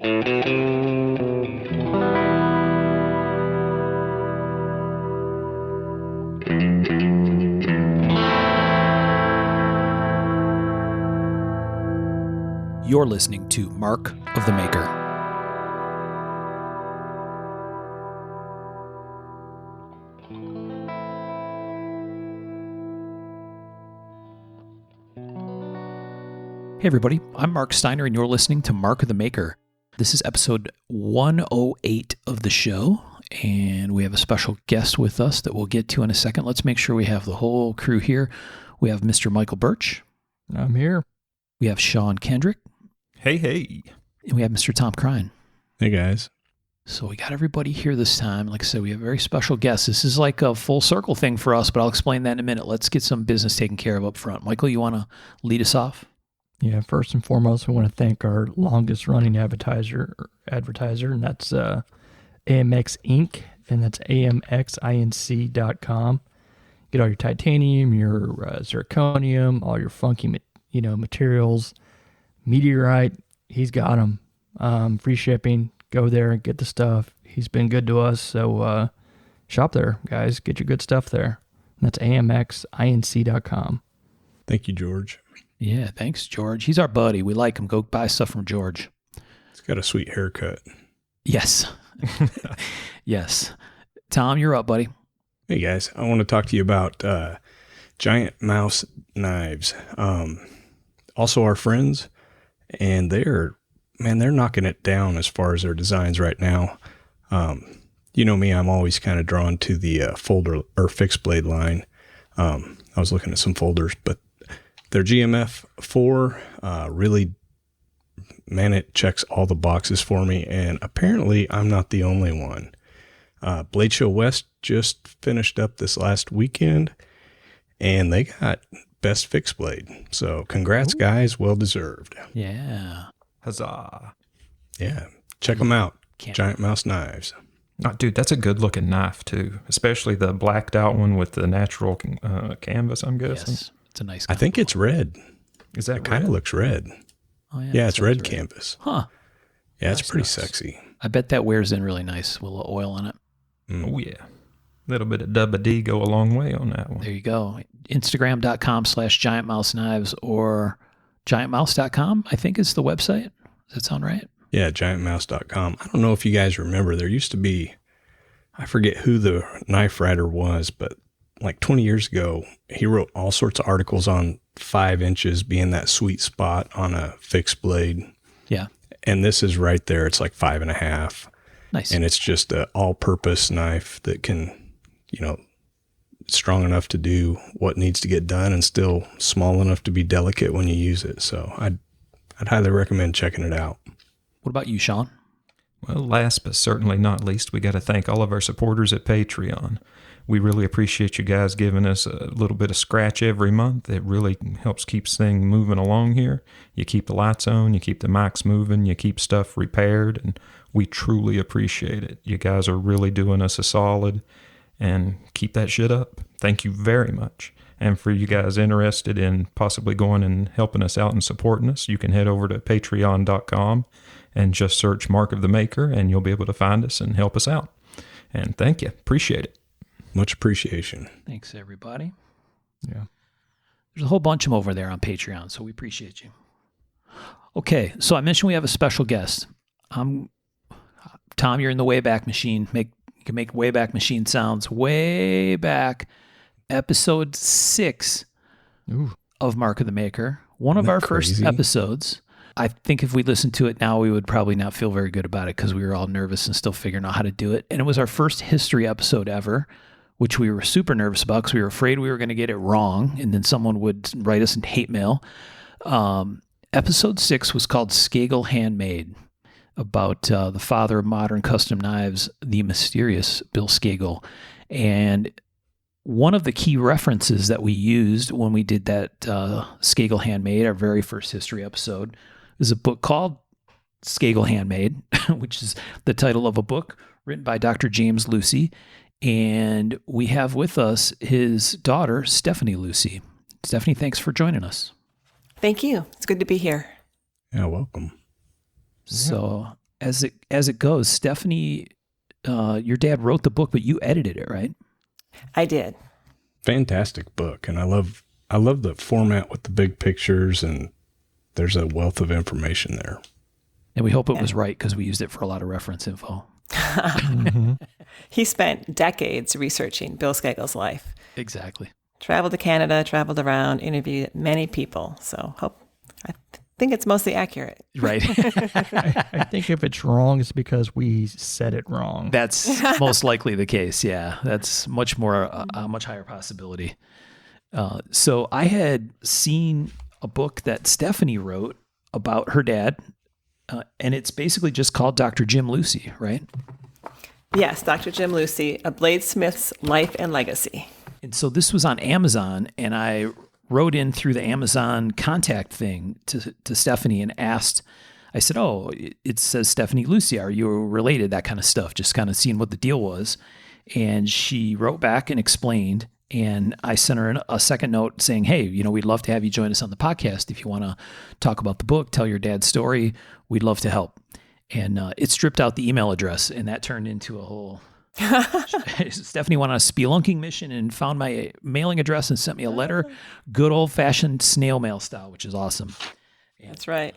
You're listening to Mark of the Maker. Hey everybody, I'm Mark Steiner and you're listening to Mark of the Maker. This is episode 108 of the show, and we have a special guest with us that we'll get to in a second. Let's make sure we have the whole crew here. We have Mr. Michael Birch. I'm here. We have Sean Kendrick. Hey. And we have Mr. Tom Krein. Hey, guys. So we got everybody here this time. Like I said, we have a very special guest. This is like a full circle thing for us, but I'll explain that in a minute. Let's get some business taken care of up front. Michael, you want to lead us off? Yeah, first and foremost, we want to thank our longest running advertiser, and that's AMX Inc., and that's amxinc.com. Get all your titanium, your zirconium, all your funky materials. Meteorite, he's got them. Free shipping. Go there and get the stuff. He's been good to us, so shop there, guys. Get your good stuff there. And that's amxinc.com. Thank you, George. Yeah, thanks, George. He's our buddy. We like him. Go buy stuff from George. He's got a sweet haircut. Yes. Yes. Tom, you're up, buddy. Hey, guys. I want to talk to you about Giant Mouse knives. Also our friends, and they're knocking it down as far as their designs right now. You know me, I'm always kind of drawn to the folder or fixed blade line. I was looking at some folders, but their GMF 4 really, man, it checks all the boxes for me, and apparently I'm not the only one. Blade Show West just finished up this last weekend, and they got best fixed blade. So congrats, guys. Well deserved. Yeah. Huzzah. Yeah. Check them out. Giant Mouse knives. Oh, dude, that's a good looking knife too, especially the blacked out one with the natural canvas, I'm guessing. Yes. It's a nice I think it's red. Is that it kind of looks red. Oh, yeah, it's red canvas. Huh. Yeah, it's pretty nice. Sexy. I bet that wears in really nice with a little oil in it. Oh, yeah. A little bit of double D go a long way on that one. There you go. Instagram.com/giantmouseknives or giantmouse.com, I think is the website. Does that sound right? Yeah, giantmouse.com. I don't know if you guys remember, there used to be, I forget who the knife writer was, but like 20 years ago, he wrote all sorts of articles on 5 inches being that sweet spot on a fixed blade. Yeah. And this is right there. It's like 5.5. Nice. And it's just an all-purpose knife that can, strong enough to do what needs to get done and still small enough to be delicate when you use it. So I'd highly recommend checking it out. What about you, Sean? Well, last but certainly not least, we got to thank all of our supporters at Patreon. We really appreciate you guys giving us a little bit of scratch every month. It really helps keep things moving along here. You keep the lights on, you keep the mics moving, you keep stuff repaired, and we truly appreciate it. You guys are really doing us a solid, and keep that shit up. Thank you very much. And for you guys interested in possibly going and helping us out and supporting us, you can head over to patreon.com and just search Mark of the Maker, and you'll be able to find us and help us out. And thank you. Appreciate it. Much appreciation. Thanks, everybody. Yeah. There's a whole bunch of them over there on Patreon, so we appreciate you. Okay, so I mentioned we have a special guest. Tom, you're in the Wayback Machine. You can make Wayback Machine sounds way back. Episode 6 of Mark of the Maker. One of our first episodes. I think if we listened to it now, we would probably not feel very good about it because we were all nervous and still figuring out how to do it. And it was our first history episode ever, which we were super nervous about because we were afraid we were going to get it wrong and then someone would write us in hate mail. Episode 6 was called Scagel Handmade, about the father of modern custom knives, the mysterious Bill Scagel. And one of the key references that we used when we did that Scagel Handmade, our very first history episode, is a book called Scagel Handmade, which is the title of a book written by Dr. James Lucie. And we have with us his daughter, Stephanie Lucie. Stephanie, thanks for joining us. Thank you. It's good to be here. Yeah, welcome. So as it goes, Stephanie, your dad wrote the book, but you edited it, right? I did. Fantastic book. And I love the format with the big pictures, and there's a wealth of information there. And we hope it was right, because we used it for a lot of reference info. He spent decades researching Bill Scagel's life. Exactly. Traveled to Canada, traveled around, interviewed many people. So I think it's mostly accurate. Right. I think if it's wrong, it's because we said it wrong. That's most likely the case. Yeah. That's much more, a much higher possibility. So I had seen a book that Stephanie wrote about her dad, and it's basically just called Dr. Jim Lucie, right? Yes, Dr. Jim Lucie, A Bladesmith's Life and Legacy. And so this was on Amazon, and I wrote in through the Amazon contact thing to Stephanie and asked, I said, oh, it says Stephanie Lucie. Are you related? That kind of stuff, just kind of seeing what the deal was. And she wrote back and explained, and I sent her a second note saying, hey, we'd love to have you join us on the podcast. If you want to talk about the book, tell your dad's story, we'd love to help. And it stripped out the email address, and that turned into a whole... Stephanie went on a spelunking mission and found my mailing address and sent me a letter, good old-fashioned snail mail style, which is awesome. And that's right.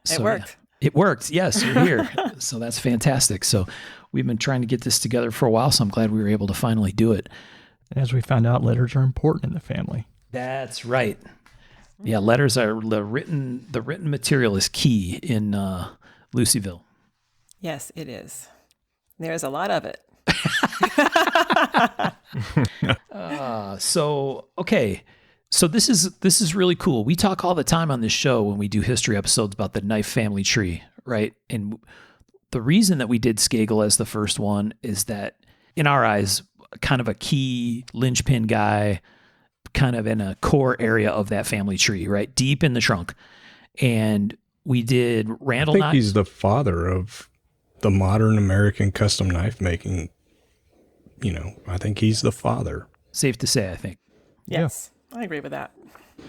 so, it worked. It worked. Yes, you're here. So that's fantastic. So we've been trying to get this together for a while, so I'm glad we were able to finally do it. As we found out, letters are important in the family. That's right. Yeah, letters are the written material is key in Lucieville. Yes, it is. There's a lot of it. So this is really cool. We talk all the time on this show when we do history episodes about the knife family tree, right? And the reason that we did Scagel as the first one is that, in our eyes, kind of a key linchpin guy, kind of in a core area of that family tree, right? Deep in the trunk. And we did Randall. I think he's the father of the modern American custom knife making. I think he's the father. Safe to say, I think. Yes, I agree with that.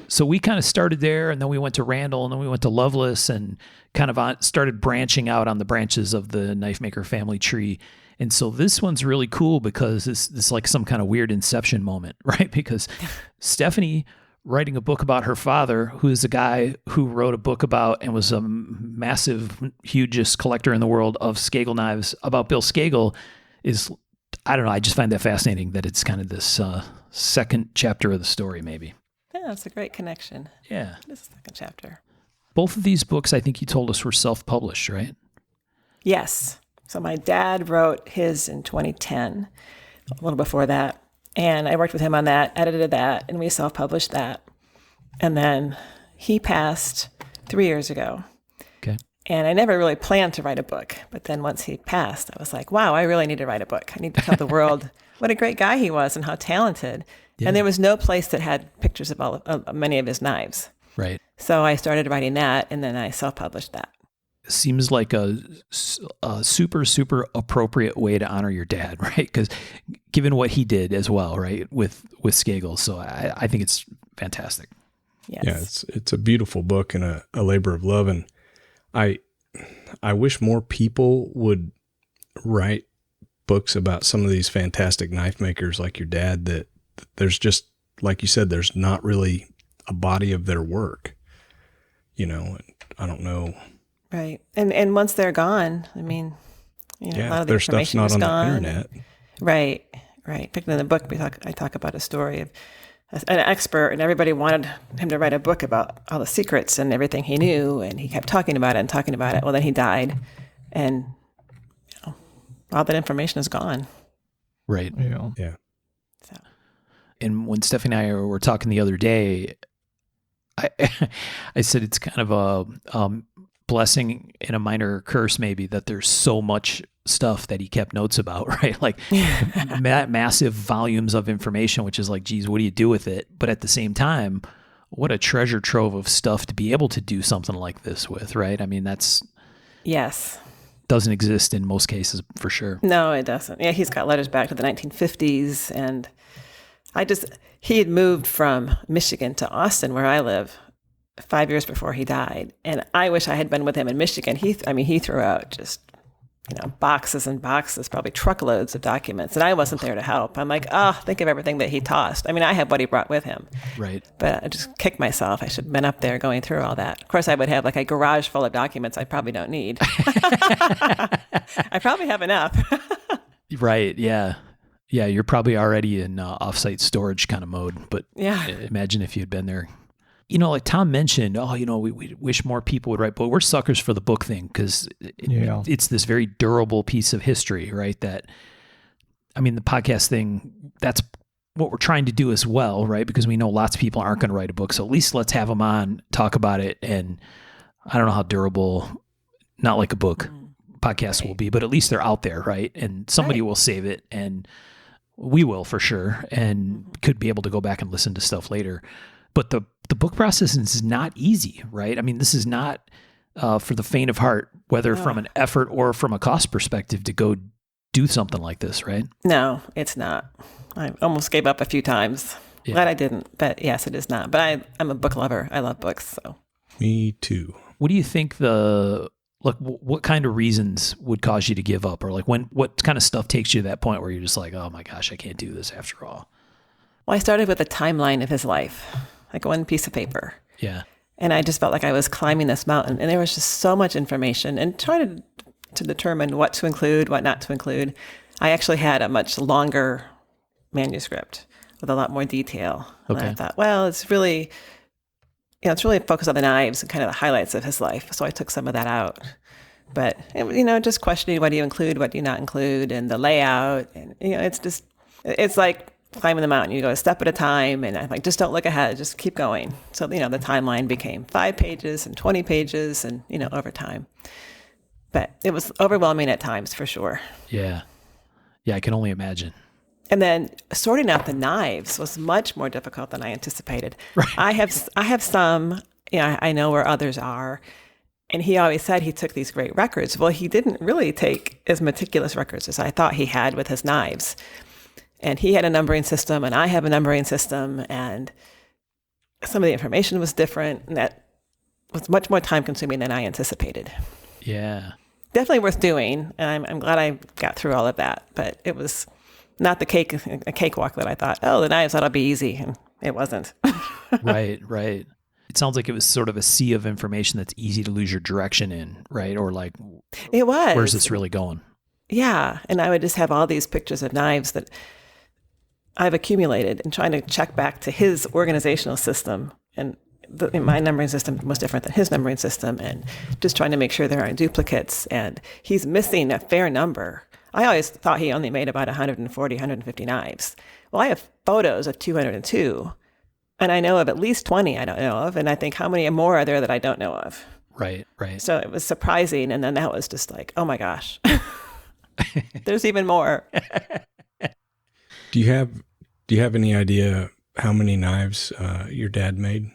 So we kind of started there, and then we went to Randall, and then we went to Loveless, and kind of started branching out on the branches of the knife maker family tree. And so this one's really cool because it's like some kind of weird inception moment, right? Because Stephanie writing a book about her father, who is a guy who wrote a book about and was a massive, hugest collector in the world of Scagel knives, about Bill Scagel, is, I don't know, I just find that fascinating that it's kind of this second chapter of the story, maybe. Yeah, it's a great connection. Yeah. This is the second chapter. Both of these books, I think you told us, were self-published, right? Yes. So my dad wrote his in 2010, a little before that. And I worked with him on that, edited that, and we self-published that. And then he passed 3 years ago. Okay. And I never really planned to write a book. But then once he passed, I was like, wow, I really need to write a book. I need to tell the world what a great guy he was and how talented. Yeah. And there was no place that had pictures of many of his knives. Right. So I started writing that, and then I self-published that. Seems like a super, super appropriate way to honor your dad, right? Because given what he did as well, right, with Scagel. So I think it's fantastic. Yes. Yeah, it's a beautiful book and a labor of love. And I wish more people would write books about some of these fantastic knife makers like your dad, that there's just, like you said, there's not really a body of their work, I don't know. Right. And once they're gone, I mean, a lot of the their stuff's information not was on gone. the internet. Right. Particularly in the book, I talk about a story of an expert, and everybody wanted him to write a book about all the secrets and everything he knew, and he kept talking about it. Well, then he died, and all that information is gone. Right. Yeah. So. And when Stephanie and I were talking the other day, I said it's kind of a blessing and a minor curse, maybe, that there's so much stuff that he kept notes about, right? Like massive volumes of information, which is like, geez, what do you do with it? But at the same time, what a treasure trove of stuff to be able to do something like this with, right? I mean, yes, doesn't exist in most cases, for sure. No, it doesn't. Yeah, he's got letters back to the 1950s, and he had moved from Michigan to Austin, where I live, 5 years before he died. And I wish I had been with him in Michigan. He threw out just boxes and boxes, probably truckloads of documents. And I wasn't there to help. I'm like, think of everything that he tossed. I mean, I have what he brought with him. Right. But I just kicked myself. I should have been up there going through all that. Of course, I would have like a garage full of documents I probably don't need. I probably have enough. Right. Yeah. Yeah. You're probably already in offsite storage kind of mode. But Yeah. imagine if you'd been there. Like Tom mentioned, we wish more people would write books. We're suckers for the book thing because it's this very durable piece of history, right? The podcast thing, that's what we're trying to do as well, right? Because we know lots of people aren't going to write a book. So at least let's have them on, talk about it. And I don't know how durable, not like a book podcast will be, but at least they're out there, right? And somebody will save it, and we will for sure, and could be able to go back and listen to stuff later. But the book process is not easy, right? I mean, this is not for the faint of heart, whether from an effort or from a cost perspective, to go do something like this, right? No, it's not. I almost gave up a few times. Yeah. Glad I didn't, but yes, it is not. But I'm a book lover. I love books. So. Me too. What do you think what kind of reasons would cause you to give up? Or what kind of stuff takes you to that point where you're just like, oh my gosh, I can't do this after all? Well, I started with a timeline of his life, like one piece of paper. Yeah. And I just felt like I was climbing this mountain, and there was just so much information, and trying to determine what to include, what not to include. I actually had a much longer manuscript with a lot more detail. Okay. And I thought, well, it's really focused on the knives and kind of the highlights of his life. So I took some of that out. But, just questioning what do you include, what do you not include, and the layout. And, it's like climbing the mountain. You go a step at a time, and I'm like, just don't look ahead, just keep going. So, the timeline became 5 pages and 20 pages and, over time. But it was overwhelming at times for sure. Yeah. Yeah, I can only imagine. And then sorting out the knives was much more difficult than I anticipated. Right. I have some, I know where others are. And he always said he took these great records. Well, he didn't really take as meticulous records as I thought he had with his knives. And he had a numbering system, and I have a numbering system, and some of the information was different, and that was much more time consuming than I anticipated. Yeah. Definitely worth doing, and I'm glad I got through all of that. But it was not a cakewalk that I thought, the knives, that'll be easy. And it wasn't. Right. It sounds like it was sort of a sea of information that's easy to lose your direction in, right? Or like, it was. Where's this really going? Yeah. And I would just have all these pictures of knives that I've accumulated, and trying to check back to his organizational system. And my numbering system was different than his numbering system, and just trying to make sure there aren't duplicates. And he's missing a fair number. I always thought he only made about 140, 150 knives. Well, I have photos of 202, and I know of at least 20 I don't know of, and I think how many more are there that I don't know of? Right. So it was surprising, and then that was just like, oh my gosh, there's even more. Do you have any idea how many knives your dad made?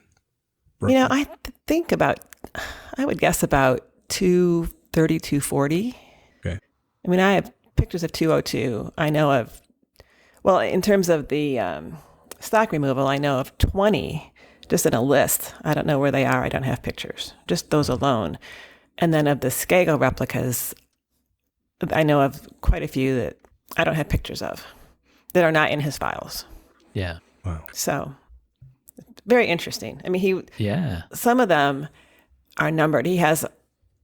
I think I would guess about 230, 240. Okay. I mean, I have pictures of 202. I know of, well, in terms of the stock removal, I know of 20 just in a list. I don't know where they are. I don't have pictures, just those alone. And then of the Scagel replicas, I know of quite a few that I don't have pictures of, that are not in his files. Yeah. Wow. So very interesting. I mean, some of them are numbered. He has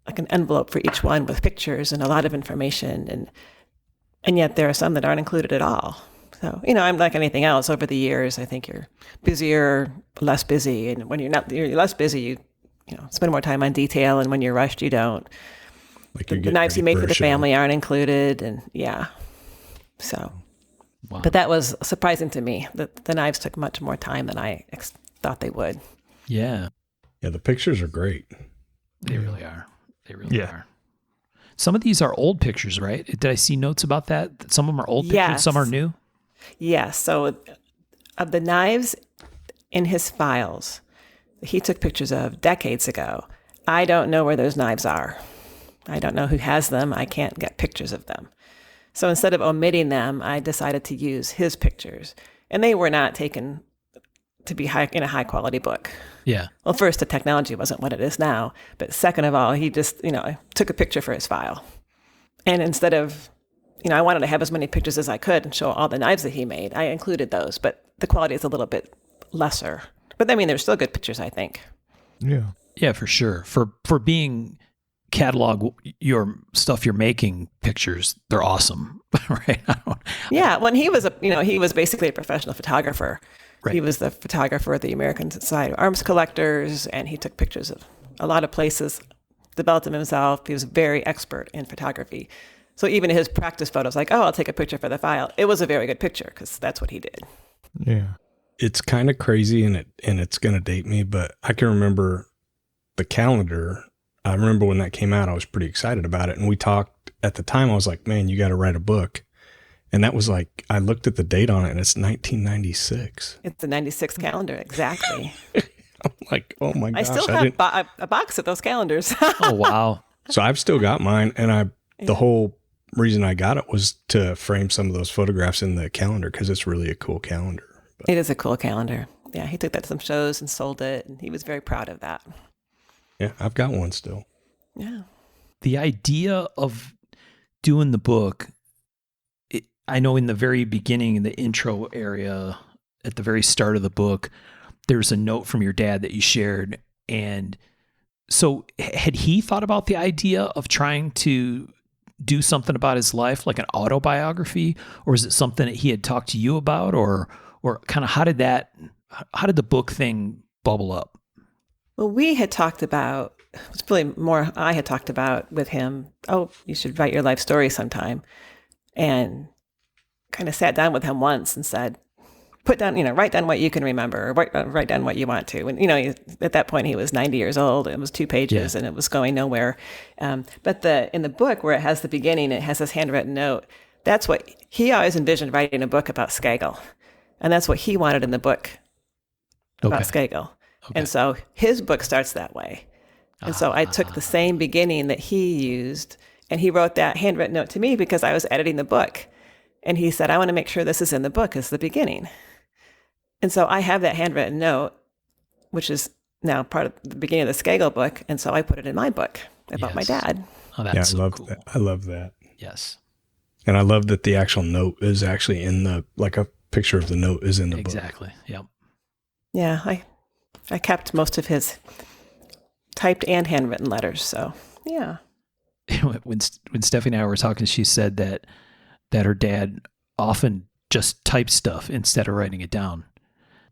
like an envelope for each one with pictures and a lot of information. And yet there are some that aren't included at all. So, I'm like anything else. Over the years, I think you're busier, less busy. And when you're less busy, you spend more time on detail. And when you're rushed, you don't. Like the knives he made for the family aren't included. And so. Wow. But that was surprising to me that the knives took much more time than I thought they would. Yeah. Yeah, the pictures are great. They really are. They really are. Some of these are old pictures, right? Did I see notes about that? Some of them are old pictures, some are new? Yes. So of the knives in his files, he took pictures of decades ago. I don't know where those knives are. I don't know who has them. I can't get pictures of them. So instead of omitting them, I decided to use his pictures. And they were not taken to be in a high quality book. Yeah. Well, first, the technology wasn't what it is now. But second of all, he just, took a picture for his file. And instead of, I wanted to have as many pictures as I could and show all the knives that he made. I included those, but the quality is a little bit lesser. But I mean, they're still good pictures, I think. Yeah. Yeah, for sure. For being catalog your stuff you're making pictures, they're awesome, right? Yeah, when he was he was basically a professional photographer. Right. He was the photographer at the American Society of Arms Collectors, and he took pictures of a lot of places, developed them himself. He was very expert in photography. So even his practice photos, like, oh, I'll take a picture for the file. It was a very good picture because that's what he did. Yeah. It's kind of crazy, and it's going to date me, but I can remember the calendar. I remember when that came out, I was pretty excited about it. And we talked at the time, I was like, man, you got to write a book. And that was like, I looked at the date on it and it's 1996. It's the 96 calendar, exactly. I'm like, oh my gosh. I still have a box of those calendars. Oh, wow. So I've still got mine. And the whole reason I got it was to frame some of those photographs in the calendar because it's really a cool calendar. But It is a cool calendar. Yeah, he took that to some shows and sold it, and he was very proud of that. yeah, I've got one still. Yeah. The idea of doing the book, I know in the very beginning, in the intro area, at the very start of the book, there's a note from your dad that you shared. And so had he thought about the idea of trying to do something about his life, like an autobiography, or is it something that he had talked to you about, or kind of how did the book thing bubble up? Well, we had talked about, it was really more I had talked about with him, oh, you should write your life story sometime. And kind of sat down with him once and said, put down, write down what you can remember, or write down what you want to. And, at that point he was 90 years old. It was 2 pages and it was going nowhere. But in the book where it has the beginning, it has this handwritten note. That's what he always envisioned, writing a book about Scagel. And that's what he wanted in the book about Scagel. Okay. And so his book starts that way. And so I took the same beginning that he used, and he wrote that handwritten note to me because I was editing the book. And he said, I want to make sure this is in the book as the beginning. And so I have that handwritten note, which is now part of the beginning of the Scagel book. And so I put it in my book about my dad. Oh, that's so cool. That. I love that. Yes. And I love that the actual note is actually like a picture of the note is in the book. Exactly. Yep. Yeah. I kept most of his typed and handwritten letters. So, yeah. When Stephanie and I were talking, she said that her dad often just typed stuff instead of writing it down,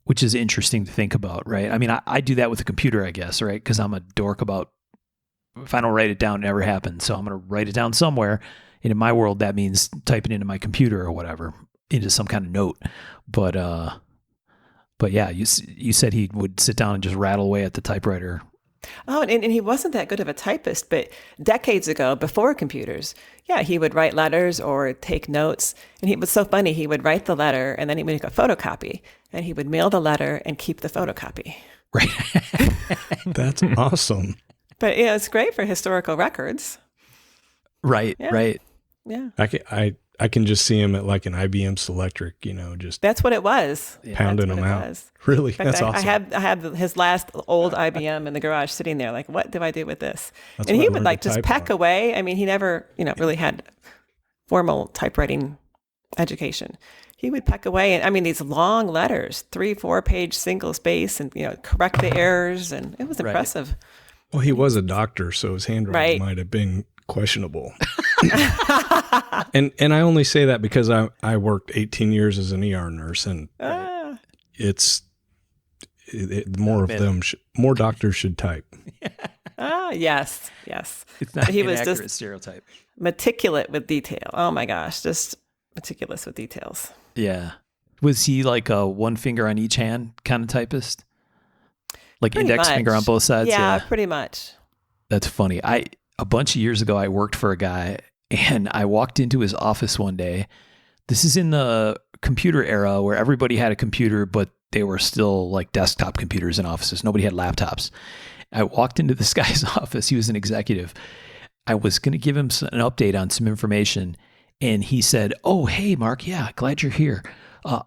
which is interesting to think about, right? I mean, I do that with a computer, I guess, right? Because I'm a dork about, if I don't write it down, it never happens. So I'm going to write it down somewhere. And in my world, that means typing into my computer or whatever, into some kind of note. But yeah, you said he would sit down and just rattle away at the typewriter. Oh, and he wasn't that good of a typist, but decades ago, before computers, yeah, he would write letters or take notes. And it was so funny. He would write the letter and then he would make a photocopy and he would mail the letter and keep the photocopy. Right. That's awesome. But yeah, it's great for historical records. Right, Yeah. right. Yeah. I can just see him at like an IBM Selectric, just That's what it was. pounding them out. Was. Really? In fact, That's awesome. I have his last old IBM in the garage sitting there. Like, what do I do with this? That's And what he I would learned like to just type peck on. away. I mean, he never, really had formal typewriting education. He would peck away. And I mean, these long letters, 3-4 page single space and, correct the errors. And it was impressive. Well, he was a doctor, so his handwriting Right. might have been questionable. and I only say that because I worked 18 years as an ER nurse, and it's more of them. More doctors should type. Yes. It's not He an was accurate just- stereotype. Meticulous with detail. Oh my gosh. Just meticulous with details. Yeah. Was he like a one finger on each hand kind of typist? Like Pretty index finger much. on both sides? Yeah, pretty much. That's funny. A bunch of years ago, I worked for a guy and I walked into his office one day. This is in the computer era where everybody had a computer, but they were still like desktop computers in offices. Nobody had laptops. I walked into this guy's office. He was an executive. I was going to give him an update on some information. And he said, "Oh, hey, Mark. Yeah, glad you're here.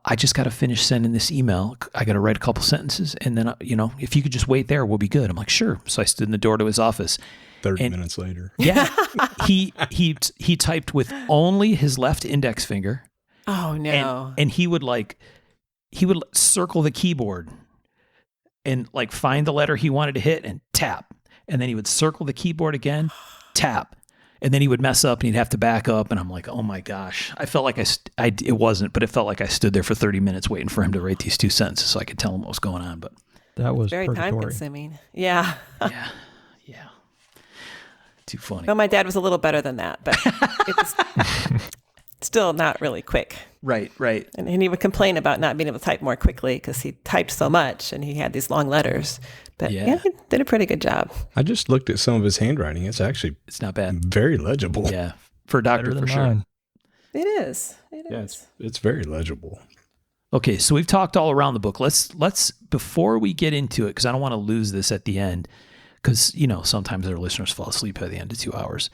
I just got to finish sending this email. I got to write a couple sentences. And then, if you could just wait there, we'll be good." I'm like, "Sure." So I stood in the door to his office. 30 And- minutes later. Yeah. he typed with only his left index finger. Oh no. And he would circle the keyboard and like find the letter he wanted to hit and tap. And then he would circle the keyboard again, tap. And then he would mess up and he'd have to back up. And I'm like, oh my gosh. I felt like it wasn't, but it felt like I stood there for 30 minutes waiting for him to write these 2 sentences so I could tell him what was going on. But That was Very time purgatory. consuming. Yeah. yeah. Too funny. Well, my dad was a little better than that, but it was still not really quick. Right. And he would complain about not being able to type more quickly because he typed so much and he had these long letters. But Yeah. yeah, he did a pretty good job. I just looked at some of his handwriting. It's actually It's not bad. very legible. Yeah. For a doctor, Better than for sure. mine. It is. It Yeah, is. it's very legible. Okay, so we've talked all around the book. Let's before we get into it, because I don't want to lose this at the end, because sometimes our listeners fall asleep at the end of 2 hours.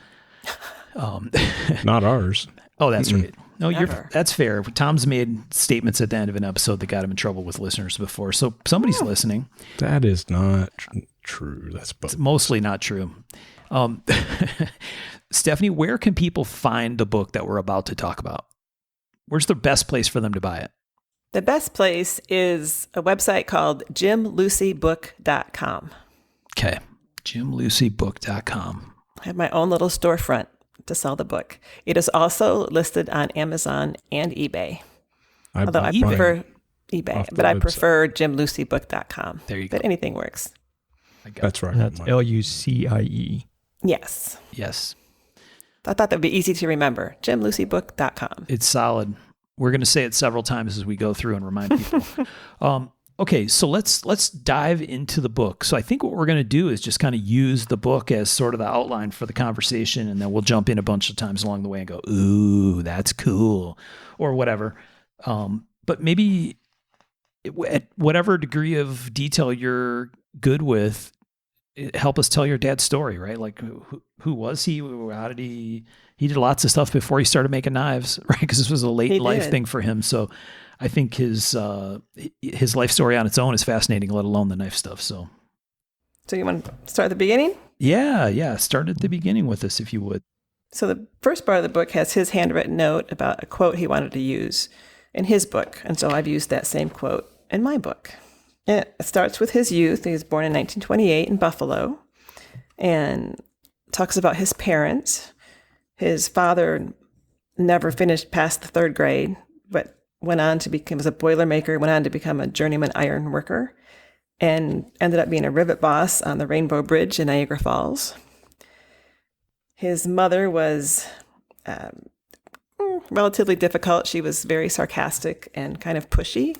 Not ours. Oh, that's right. No, Never. that's fair. Tom's made statements at the end of an episode that got him in trouble with listeners before, so somebody's listening. That is not true. That's It's mostly not true. Stephanie, where can people find the book that we're about to talk about? Where's the best place for them to buy it? The best place is a website called jimluciebook.com. Okay, jimluciebook.com. I have my own little storefront to sell the book. It is also listed on Amazon and eBay. Although I prefer eBay, off the but I website. prefer jimluciebook.com. There you go. But anything works. I got That's right. That's LUCIE. Yes. Yes. I thought that would be easy to remember. jimluciebook.com. It's solid. We're going to say it several times as we go through and remind people. Okay, so let's dive into the book. So I think what we're going to do is just kind of use the book as sort of the outline for the conversation, and then we'll jump in a bunch of times along the way and go, ooh, that's cool, or whatever. But maybe at whatever degree of detail you're good with, help us tell your dad's story, right? Like who was he? How did he did lots of stuff before he started making knives, right? Because this was a late He life did. thing for him. So I think his life story on its own is fascinating, let alone the knife stuff. So So you want to start at the beginning? yeah. Start at the beginning with us if you would. So the first part of the book has his handwritten note about a quote he wanted to use in his book. And so I've used that same quote in my book. And it starts with his youth. He was born in 1928 in Buffalo and talks about his parents. His father never finished past the 3rd grade, but went on to become, was a Boilermaker, went on to become a journeyman iron worker, and ended up being a rivet boss on the Rainbow Bridge in Niagara Falls. His mother was relatively difficult. She was very sarcastic and kind of pushy.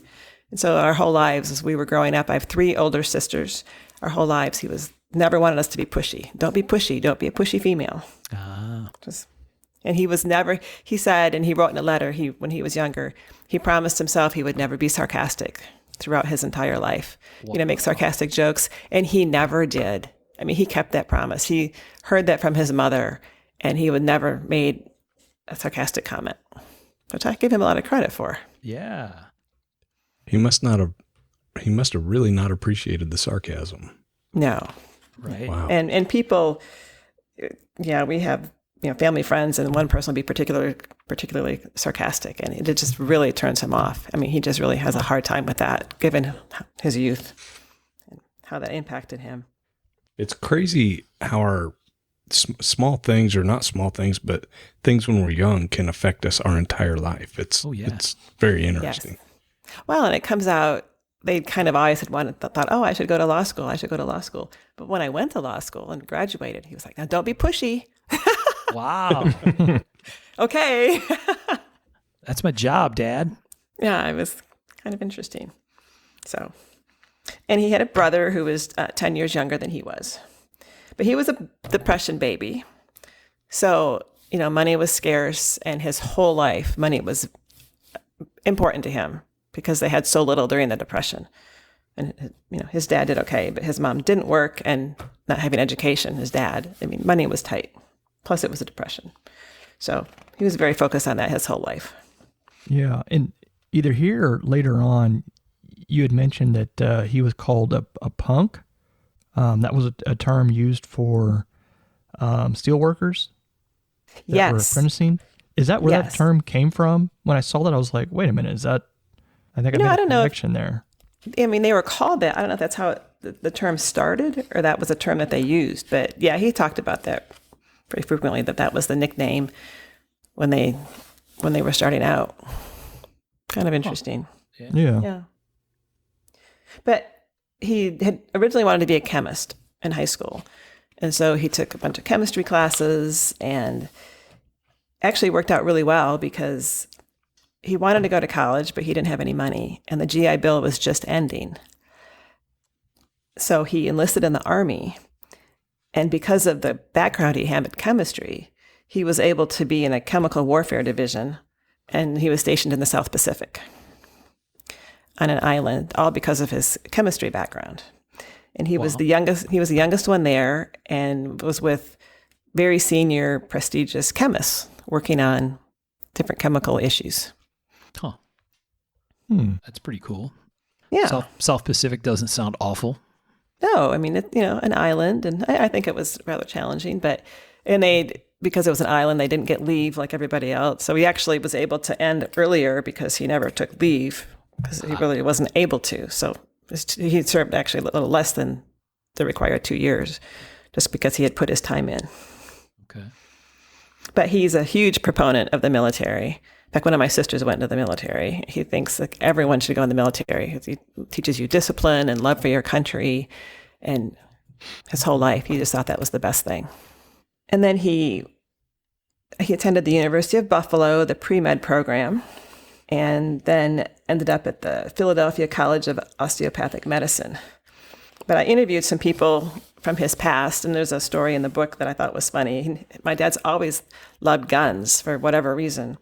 And so our whole lives, as we were growing up, I have 3 older sisters. Our whole lives, he was never wanted us to be pushy. Don't be pushy. Don't be a pushy female. And he was never, he said, and he wrote in a letter, when he was younger, he promised himself he would never be sarcastic throughout his entire life. Make sarcastic jokes. And he never did. I mean, he kept that promise. He heard that from his mother, and he would never made a sarcastic comment, which I give him a lot of credit for. Yeah. He must have really not appreciated the sarcasm. No. Right. Wow. And people, we have, family friends, and one person will be particularly sarcastic, and it just really turns him off. I mean, he just really has a hard time with that, given his youth and how that impacted him. It's crazy how our small things, or not small things, but things when we're young can affect us our entire life. It's very interesting. Yes. Well, and it comes out, they kind of always had thought, oh, I should go to law school. I should go to law school. But when I went to law school and graduated, he was like, now don't be pushy. Wow. Okay. That's my job, Dad. Yeah, it was kind of interesting. So, and he had a brother who was 10 years younger than he was. But he was a Depression baby. So, money was scarce, and his whole life, money was important to him because they had so little during the Depression. And, his dad did okay, but his mom didn't work, and not having education, his dad, money was tight. Plus it was a Depression. So he was very focused on that his whole life. Yeah. And either here or later on, you had mentioned that he was called a punk. That was a term used for steel workers that were Yes. apprenticing. Is that where that Yes. term came from? When I saw that, I was like, wait a minute, is that? I think I made I a don't know if- connection there. I mean, they were called that. I don't know if that's how the term started or that was a term that they used. But yeah, he talked about that pretty frequently, that was the nickname when they were starting out. Kind of interesting. Yeah. Yeah. But he had originally wanted to be a chemist in high school. And so he took a bunch of chemistry classes and actually worked out really well because he wanted to go to college, but he didn't have any money. And the GI Bill was just ending. So he enlisted in the Army. And because of the background he had in chemistry, he was able to be in a chemical warfare division. And he was stationed in the South Pacific on an island, all because of his chemistry background. And he was the youngest one there and was with very senior, prestigious chemists working on different chemical issues. Huh. That's pretty cool. Yeah. South Pacific doesn't sound awful. No, I mean, an island, and I think it was rather challenging, because it was an island, they didn't get leave like everybody else. So he actually was able to end earlier because he never took leave because he really wasn't able to. So he served actually a little less than the required 2 years just because he had put his time in. Okay. But he's a huge proponent of the military. In fact, one of my sisters went into the military. He thinks like everyone should go in the military. He teaches you discipline and love for your country. And his whole life, he just thought that was the best thing. And then he attended the University of Buffalo, the pre-med program, and then ended up at the Philadelphia College of Osteopathic Medicine. But I interviewed some people from his past, and there's a story in the book that I thought was funny. My dad's always loved guns for whatever reason.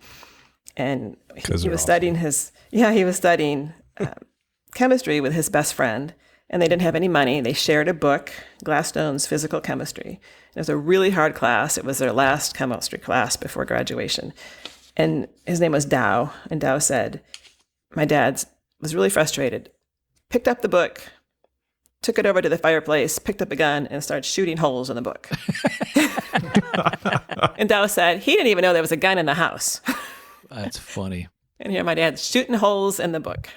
And he was studying chemistry with his best friend, and they didn't have any money. They shared a book, Gladstone's Physical Chemistry. It was a really hard class. It was their last chemistry class before graduation. And his name was Dow, and Dow said, my dad was really frustrated, picked up the book, took it over to the fireplace, picked up a gun, and started shooting holes in the book. And Dow said he didn't even know there was a gun in the house. That's funny. And here my dad's shooting holes in the book.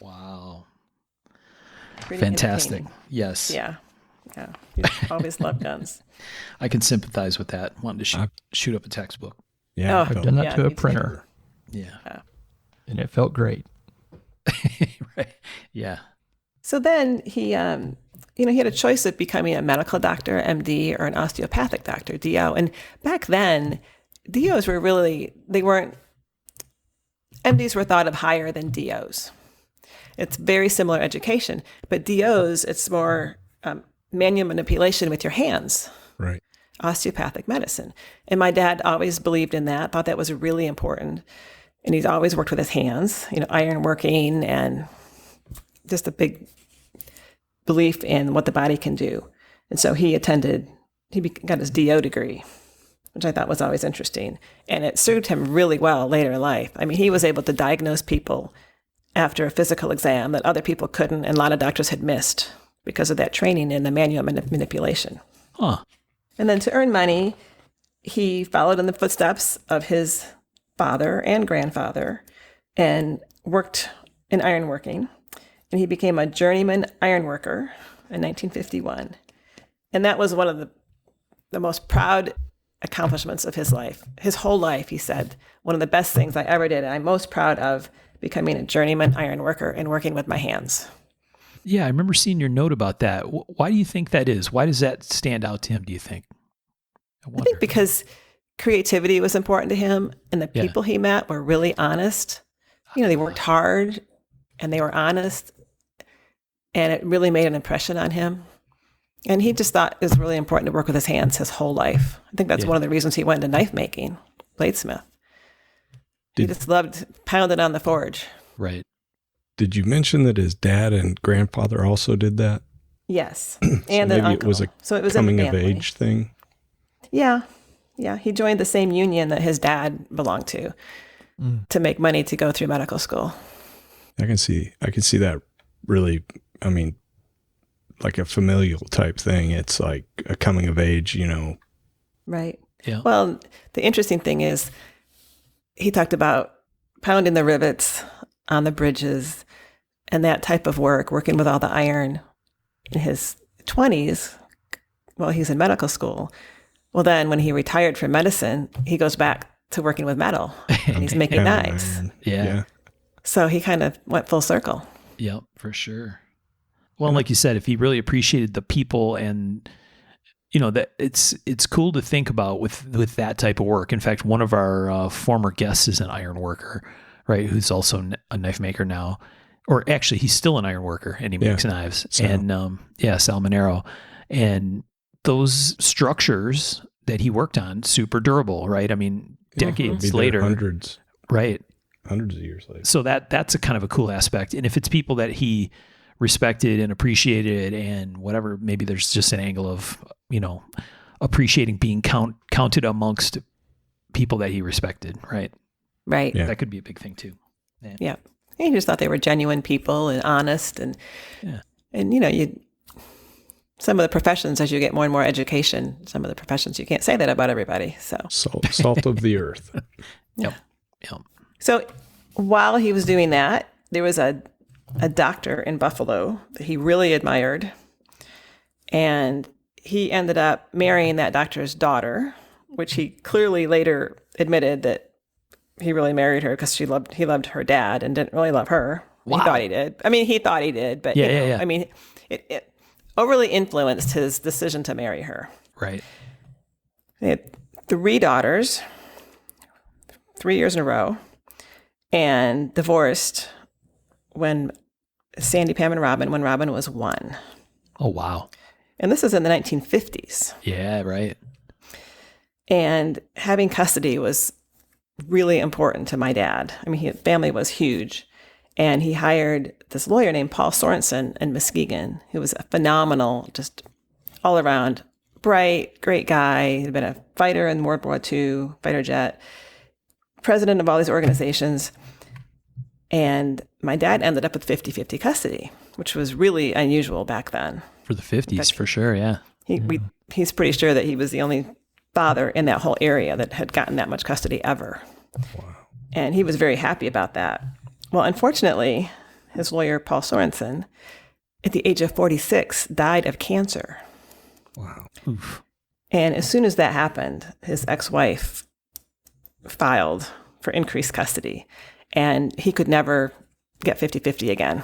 Wow. Pretty Fantastic. entertaining. Yes. Yeah. He always loved guns. I can sympathize with that. Wanting to shoot up a textbook. Yeah. Oh, I've done that yeah, to a me too. printer, Yeah. and it felt great. Right. Yeah. So then he had a choice of becoming a medical doctor, MD, or an osteopathic doctor, DO. And back then, DOs were MDs were thought of higher than DOs. It's very similar education, but DOs, it's more manual manipulation with your hands. Right. Osteopathic medicine. And my dad always believed in that, thought that was really important. And he's always worked with his hands, ironworking and just a big belief in what the body can do. And so he got his DO degree, which I thought was always interesting. And it served him really well later in life. I mean, he was able to diagnose people after a physical exam that other people couldn't, and a lot of doctors had missed because of that training in the manual manipulation. Huh. And then to earn money, he followed in the footsteps of his father and grandfather and worked in ironworking. And he became a journeyman ironworker in 1951. And that was one of the most proud accomplishments of his life. His whole life, he said, one of the best things I ever did. I'm most proud of becoming a journeyman ironworker and working with my hands. Yeah, I remember seeing your note about that. Why do you think that is? Why does that stand out to him, do you think? I think because creativity was important to him, and the people he met were really honest. They worked hard and they were honest, and it really made an impression on him. And he just thought it was really important to work with his hands his whole life. I think that's one of the reasons he went into knife making, bladesmith. He just loved pounding on the forge. Right. Did you mention that his dad and grandfather also did that? Yes. So And maybe an uncle. it was a So it was in the coming of family. age thing. Yeah. Yeah. He joined the same union that his dad belonged to make money to go through medical school. I can see that really, like a familial type thing. It's like a coming of age, Right. Yeah. Well, the interesting thing is he talked about pounding the rivets on the bridges and that type of work, working with all the iron in his 20s while he's in medical school. Well, then when he retired from medicine, he goes back to working with metal and he's making knives. Yeah. So he kind of went full circle. Yep, for sure. Well, and like you said, if he really appreciated the people and that it's cool to think about with that type of work. In fact, one of our former guests is an iron worker, right? Who's also a knife maker now, or actually he's still an iron worker and he makes knives. Sal. And Sal Monero. And those structures that he worked on, super durable, right? I mean, decades later, hundreds of years later. So that's a kind of a cool aspect. And if it's people that he respected and appreciated and whatever, maybe there's just an angle of, appreciating being counted amongst people that he respected, right? Right. That could be a big thing too. Yeah. He just thought they were genuine people and honest and some of the professions, as you get more and more education, some of the professions, you can't say that about everybody. So salt of the earth. Yep. So while he was doing that, there was a doctor in Buffalo that he really admired. And he ended up marrying that doctor's daughter, which he clearly later admitted that he really married her because he loved her dad and didn't really love her. Wow. He thought he did. I mean, he thought he did, but I mean, it overly influenced his decision to marry her. Right. They had 3 daughters, 3 years in a row, and divorced when Sandy, Pam, and Robin, when Robin was 1. Oh, wow. And this is in the 1950s. Yeah, right. And having custody was really important to my dad. I mean, his family was huge. And he hired this lawyer named Paul Sorensen in Muskegon, who was a phenomenal, just all around bright, great guy. He'd been a fighter in World War II, fighter jet, president of all these organizations. And my dad ended up with 50-50 custody, which was really unusual back then. For the 50s, for sure, yeah. He's pretty sure that he was the only father in that whole area that had gotten that much custody ever. Wow. And he was very happy about that. Well, unfortunately, his lawyer, Paul Sorensen, at the age of 46, died of cancer. Wow. Oof. And as soon as that happened, his ex-wife filed for increased custody. And he could never get 50-50 again.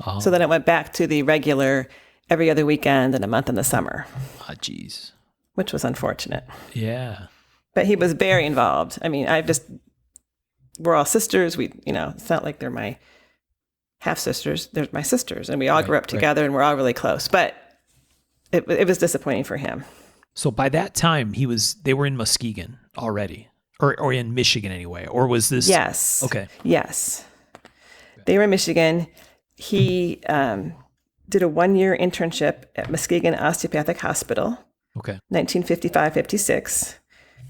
Oh. So then it went back to the regular every other weekend and a month in the summer. Ah, geez. Which was unfortunate. Yeah. But he was very involved. I mean, we're all sisters. It's not like they're my half sisters. They're my sisters. And we all grew up together and we're all really close. But it was disappointing for him. So by that time, they were in Muskegon already, or in Michigan anyway, or was this? Yes. Okay. Yes. They were in Michigan. He did a 1-year internship at Muskegon Osteopathic Hospital. Okay. 1955-56.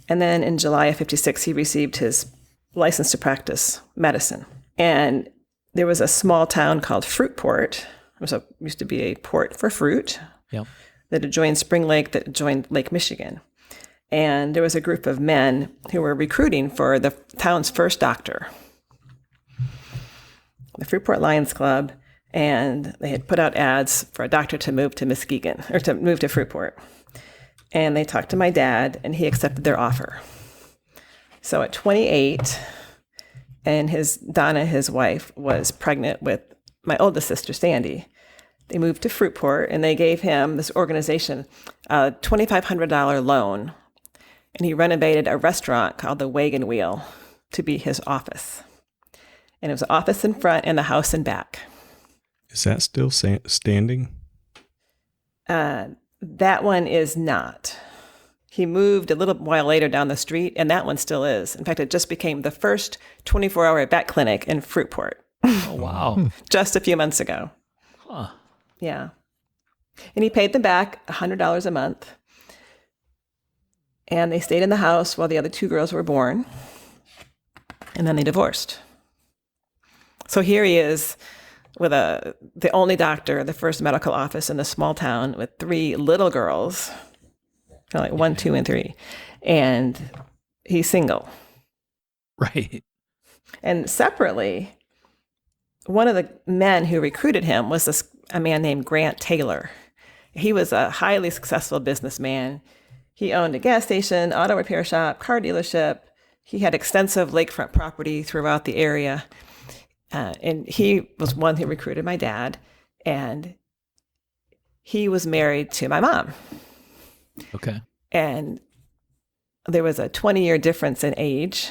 And then in July of 56, he received his license to practice medicine. And there was a small town called Fruitport. It used to be a port for fruit. Yep. That adjoined Spring Lake, that adjoined Lake Michigan. And there was a group of men who were recruiting for the town's first doctor, the Fruitport Lions Club, and they had put out ads for a doctor to move to Muskegon, or to move to Fruitport. And they talked to my dad, and he accepted their offer. So at 28, and Donna, his wife, was pregnant with my oldest sister, Sandy. They moved to Fruitport, and they gave him, this organization, a $2,500 loan. And he renovated a restaurant called the Wagon Wheel to be his office. And it was an office in front and the house in back. Is that still standing? That one is not. He moved a little while later down the street, and that one still is. In fact, it just became the first 24-hour vet clinic in Fruitport. Oh, wow. Just a few months ago. Huh. Yeah. And he paid them back $100 a month. And they stayed in the house while the other 2 girls were born. And then they divorced. So here he is with the only doctor, the first medical office in the small town with 3 little girls. like 1, 2, and 3. And he's single. Right. And separately, one of the men who recruited him was a man named Grant Taylor. He was a highly successful businessman. He owned a gas station, auto repair shop, car dealership. He had extensive lakefront property throughout the area. And he was one who recruited my dad. And he was married to my mom. Okay. And there was a 20-year difference in age.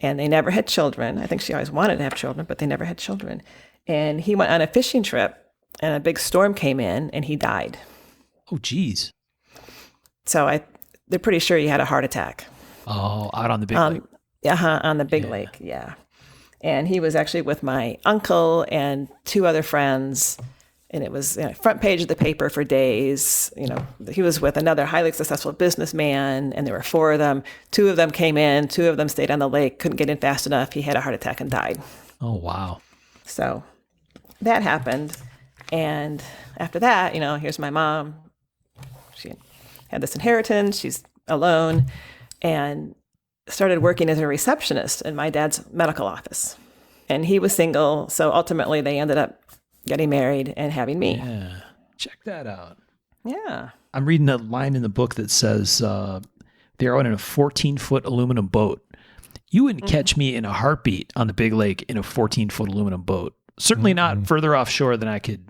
And they never had children. I think she always wanted to have children, but they never had children. And he went on a fishing trip, and a big storm came in, and he died. Oh, geez. So they're pretty sure he had a heart attack. Oh, out on the big lake. On the big lake, yeah. And he was actually with my uncle and 2 other friends, and it was front page of the paper for days. He was with another highly successful businessman, and there were 4 of them. 2 of them came in, 2 of them stayed on the lake, couldn't get in fast enough. He had a heart attack and died. Oh, wow. So that happened. And after that, here's my mom. She had this inheritance. She's alone and started working as a receptionist in my dad's medical office. And he was single. So ultimately, they ended up getting married and having me. Yeah. Check that out. Yeah. I'm reading a line in the book that says they're out in a 14-foot aluminum boat. You wouldn't catch me in a heartbeat on the big lake in a 14-foot aluminum boat. Certainly not further offshore than I could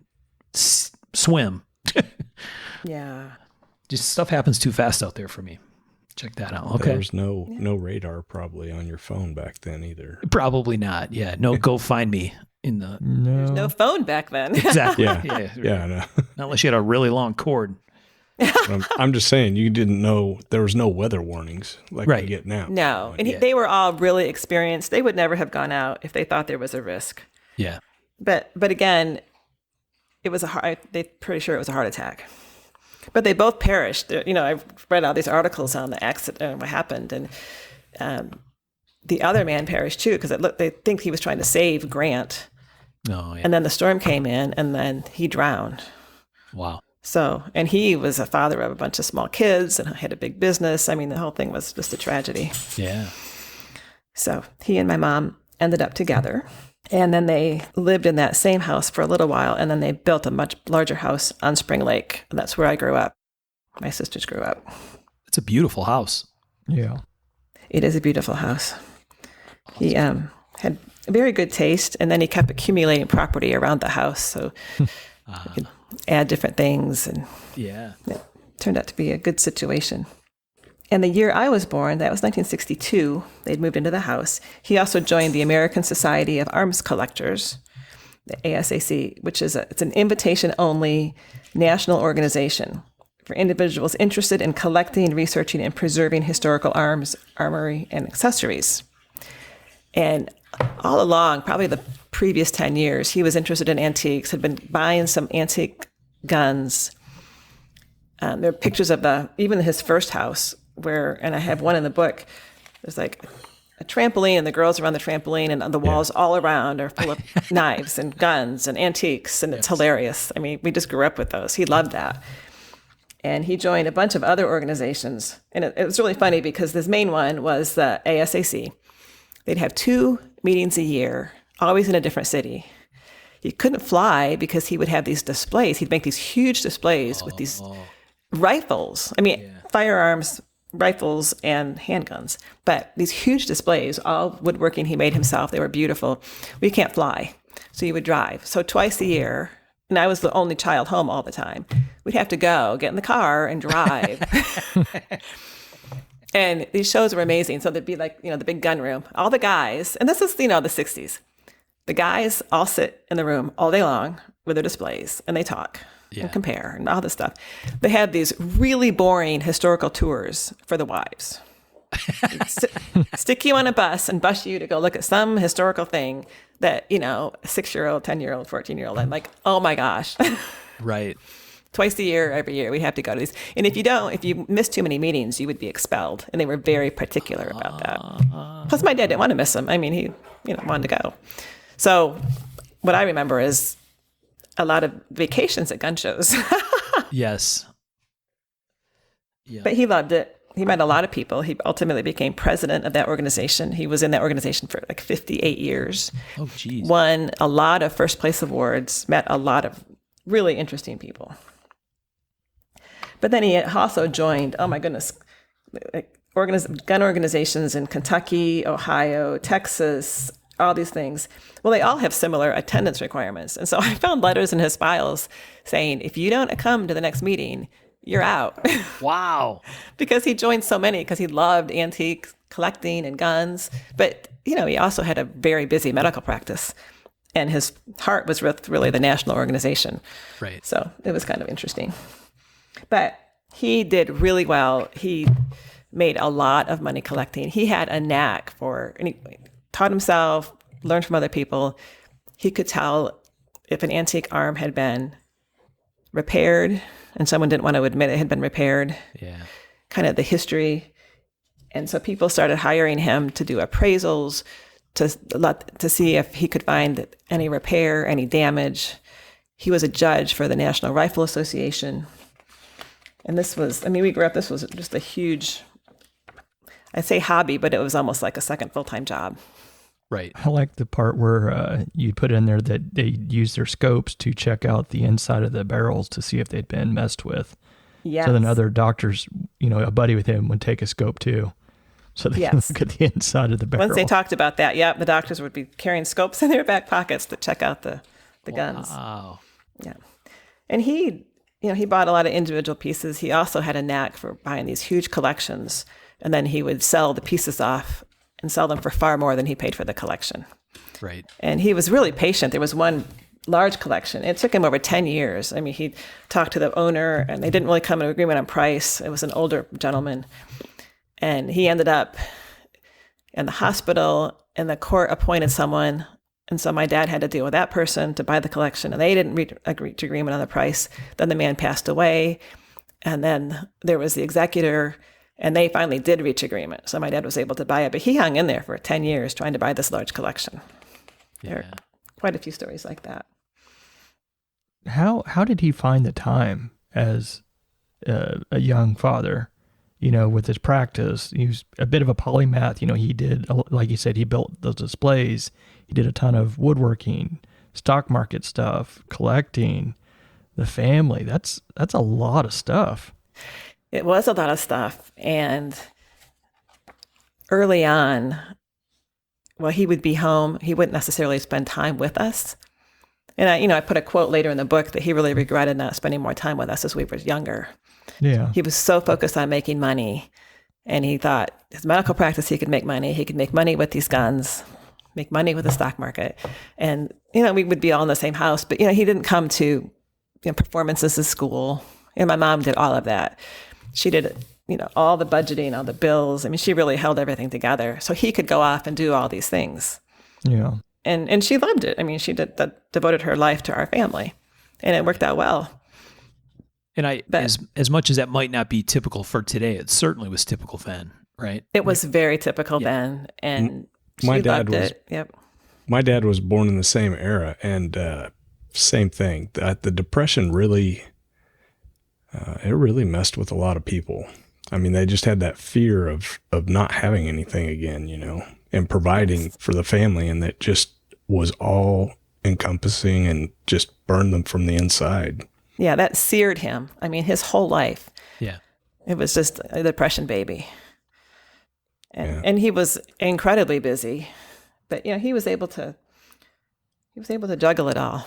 swim. Yeah. Just stuff happens too fast out there for me. Check that out. Okay. There was no radar probably on your phone back then either. Probably not. Yeah. No, go find me in the. There's no phone back then. Exactly. Yeah. Yeah. No. Not unless you had a really long cord. I'm just saying, you didn't know there was no weather warnings like we get now. No. And they were all really experienced. They would never have gone out if they thought there was a risk. Yeah. But again, it was they're pretty sure it was a heart attack. But they both perished. I've read all these articles on the accident and what happened. And the other man perished too, because they think he was trying to save Grant. Oh, yeah. And then the storm came in, and then he drowned. Wow. So, and he was a father of a bunch of small kids and had a big business. I mean, the whole thing was just a tragedy. Yeah. So he and my mom ended up together. And then they lived in that same house for a little while. And then they built a much larger house on Spring Lake. And that's where I grew up. My sisters grew up. It's a beautiful house. Yeah. It is a beautiful house. He had very good taste. And then he kept accumulating property around the house. So he could add different things. And yeah, it turned out to be a good situation. And the year I was born, that was 1962, they'd moved into the house. He also joined the American Society of Arms Collectors, the ASAC, which is it's an invitation-only national organization for individuals interested in collecting, researching, and preserving historical arms, armory, and accessories. And all along, probably the previous 10 years, he was interested in antiques, had been buying some antique guns. There are pictures of even his first house, and I have one in the book. There's like a trampoline, and the girls are on the trampoline, and the walls all around are full of knives and guns and antiques, and it's hilarious. I mean, we just grew up with those. He loved that. And he joined a bunch of other organizations. And it was really funny because this main one was the ASAC. They'd have 2 meetings a year, always in a different city. He couldn't fly because he would have these displays. He'd make these huge displays with these rifles. I mean, firearms, rifles, and handguns. But these huge displays, all woodworking he made himself. They were beautiful. We can't fly. So he would drive. So twice a year, and I was the only child home all the time, we'd have to get in the car and drive. And these shows were amazing. So there'd be like, the big gun room. All the guys, and this is, the 60s. The guys all sit in the room all day long with their displays, and they talk and compare and all this stuff. They had these really boring historical tours for the wives. Stick you on a bus and bus you to go look at some historical thing that, a 6-year-old, 10-year-old, 14-year-old. I'm like, oh my gosh. Right. Twice a year, every year, we have to go to these. And if you miss too many meetings, you would be expelled. And they were very particular about that. Plus, my dad didn't want to miss them. I mean, he, wanted to go. So what I remember is a lot of vacations at gun shows. Yes. Yeah. But he loved it. He met a lot of people. He ultimately became president of that organization. He was in that organization for like 58 years. Oh, geez. Won a lot of first place awards, met a lot of really interesting people. But then he also joined, oh my goodness, gun organizations in Kentucky, Ohio, Texas, all these things. Well, they all have similar attendance requirements. And so I found letters in his files saying, if you don't come to the next meeting, you're out. Wow. Because he joined so many, because he loved antiques, collecting, and guns. But, he also had a very busy medical practice. And his heart was with really the national organization. Right. So it was kind of interesting. But he did really well. He made a lot of money collecting. He had a knack and he taught himself, learned from other people. He could tell if an antique arm had been repaired and someone didn't want to admit it had been repaired. Yeah. Kind of the history. And so people started hiring him to do appraisals, to see if he could find any repair, any damage. He was a judge for the National Rifle Association. And we grew up, this was just a huge, I'd say hobby, but it was almost like a second full-time job. Right. I like the part where you put in there that they use their scopes to check out the inside of the barrels to see if they'd been messed with. Yes. So then other doctors, a buddy with him would take a scope too. So they can look at the inside of the barrel. Once they talked about that, the doctors would be carrying scopes in their back pockets to check out the guns. Wow. Yeah. And he bought a lot of individual pieces. He also had a knack for buying these huge collections, and then he would sell the pieces off and sell them for far more than he paid for the collection. Right. And he was really patient. There was one large collection. It took him over 10 years. I mean, he talked to the owner, and they didn't really come to an agreement on price. It was an older gentleman. And he ended up in the hospital, and the court appointed someone. And so my dad had to deal with that person to buy the collection, and they didn't agree to agreement on the price. Then the man passed away, and then there was the executor, and they finally did reach agreement. So my dad was able to buy it, but he hung in there for 10 years trying to buy this large collection. Yeah. There are quite a few stories like that. How did he find the time as a young father, with his practice? He was a bit of a polymath. He did, like you said, he built those displays. He did a ton of woodworking, stock market stuff, collecting, the family. That's a lot of stuff. It was a lot of stuff. And early on, he would be home. He wouldn't necessarily spend time with us. And I put a quote later in the book that he really regretted not spending more time with us as we were younger. Yeah. He was so focused on making money. And he thought his medical practice, he could make money. He could make money with these guns, make money with the stock market. And, we would be all in the same house. But, he didn't come to performances at school. And my mom did all of that. She did, all the budgeting, all the bills. I mean, she really held everything together. So he could go off and do all these things. Yeah. And she loved it. I mean, she devoted her life to our family. And it worked out well. And as much as that might not be typical for today, it certainly was typical then, right? It was very typical then. And my she dad loved was, it. Yep. My dad was born in the same era, and same thing. The Depression really, it really messed with a lot of people. I mean, they just had that fear of not having anything again, and providing for the family, and that just was all encompassing and just burned them from the inside. Yeah, that seared him. I mean, his whole life. Yeah. It was just a depression baby. Yeah. And he was incredibly busy. But he was able to juggle it all.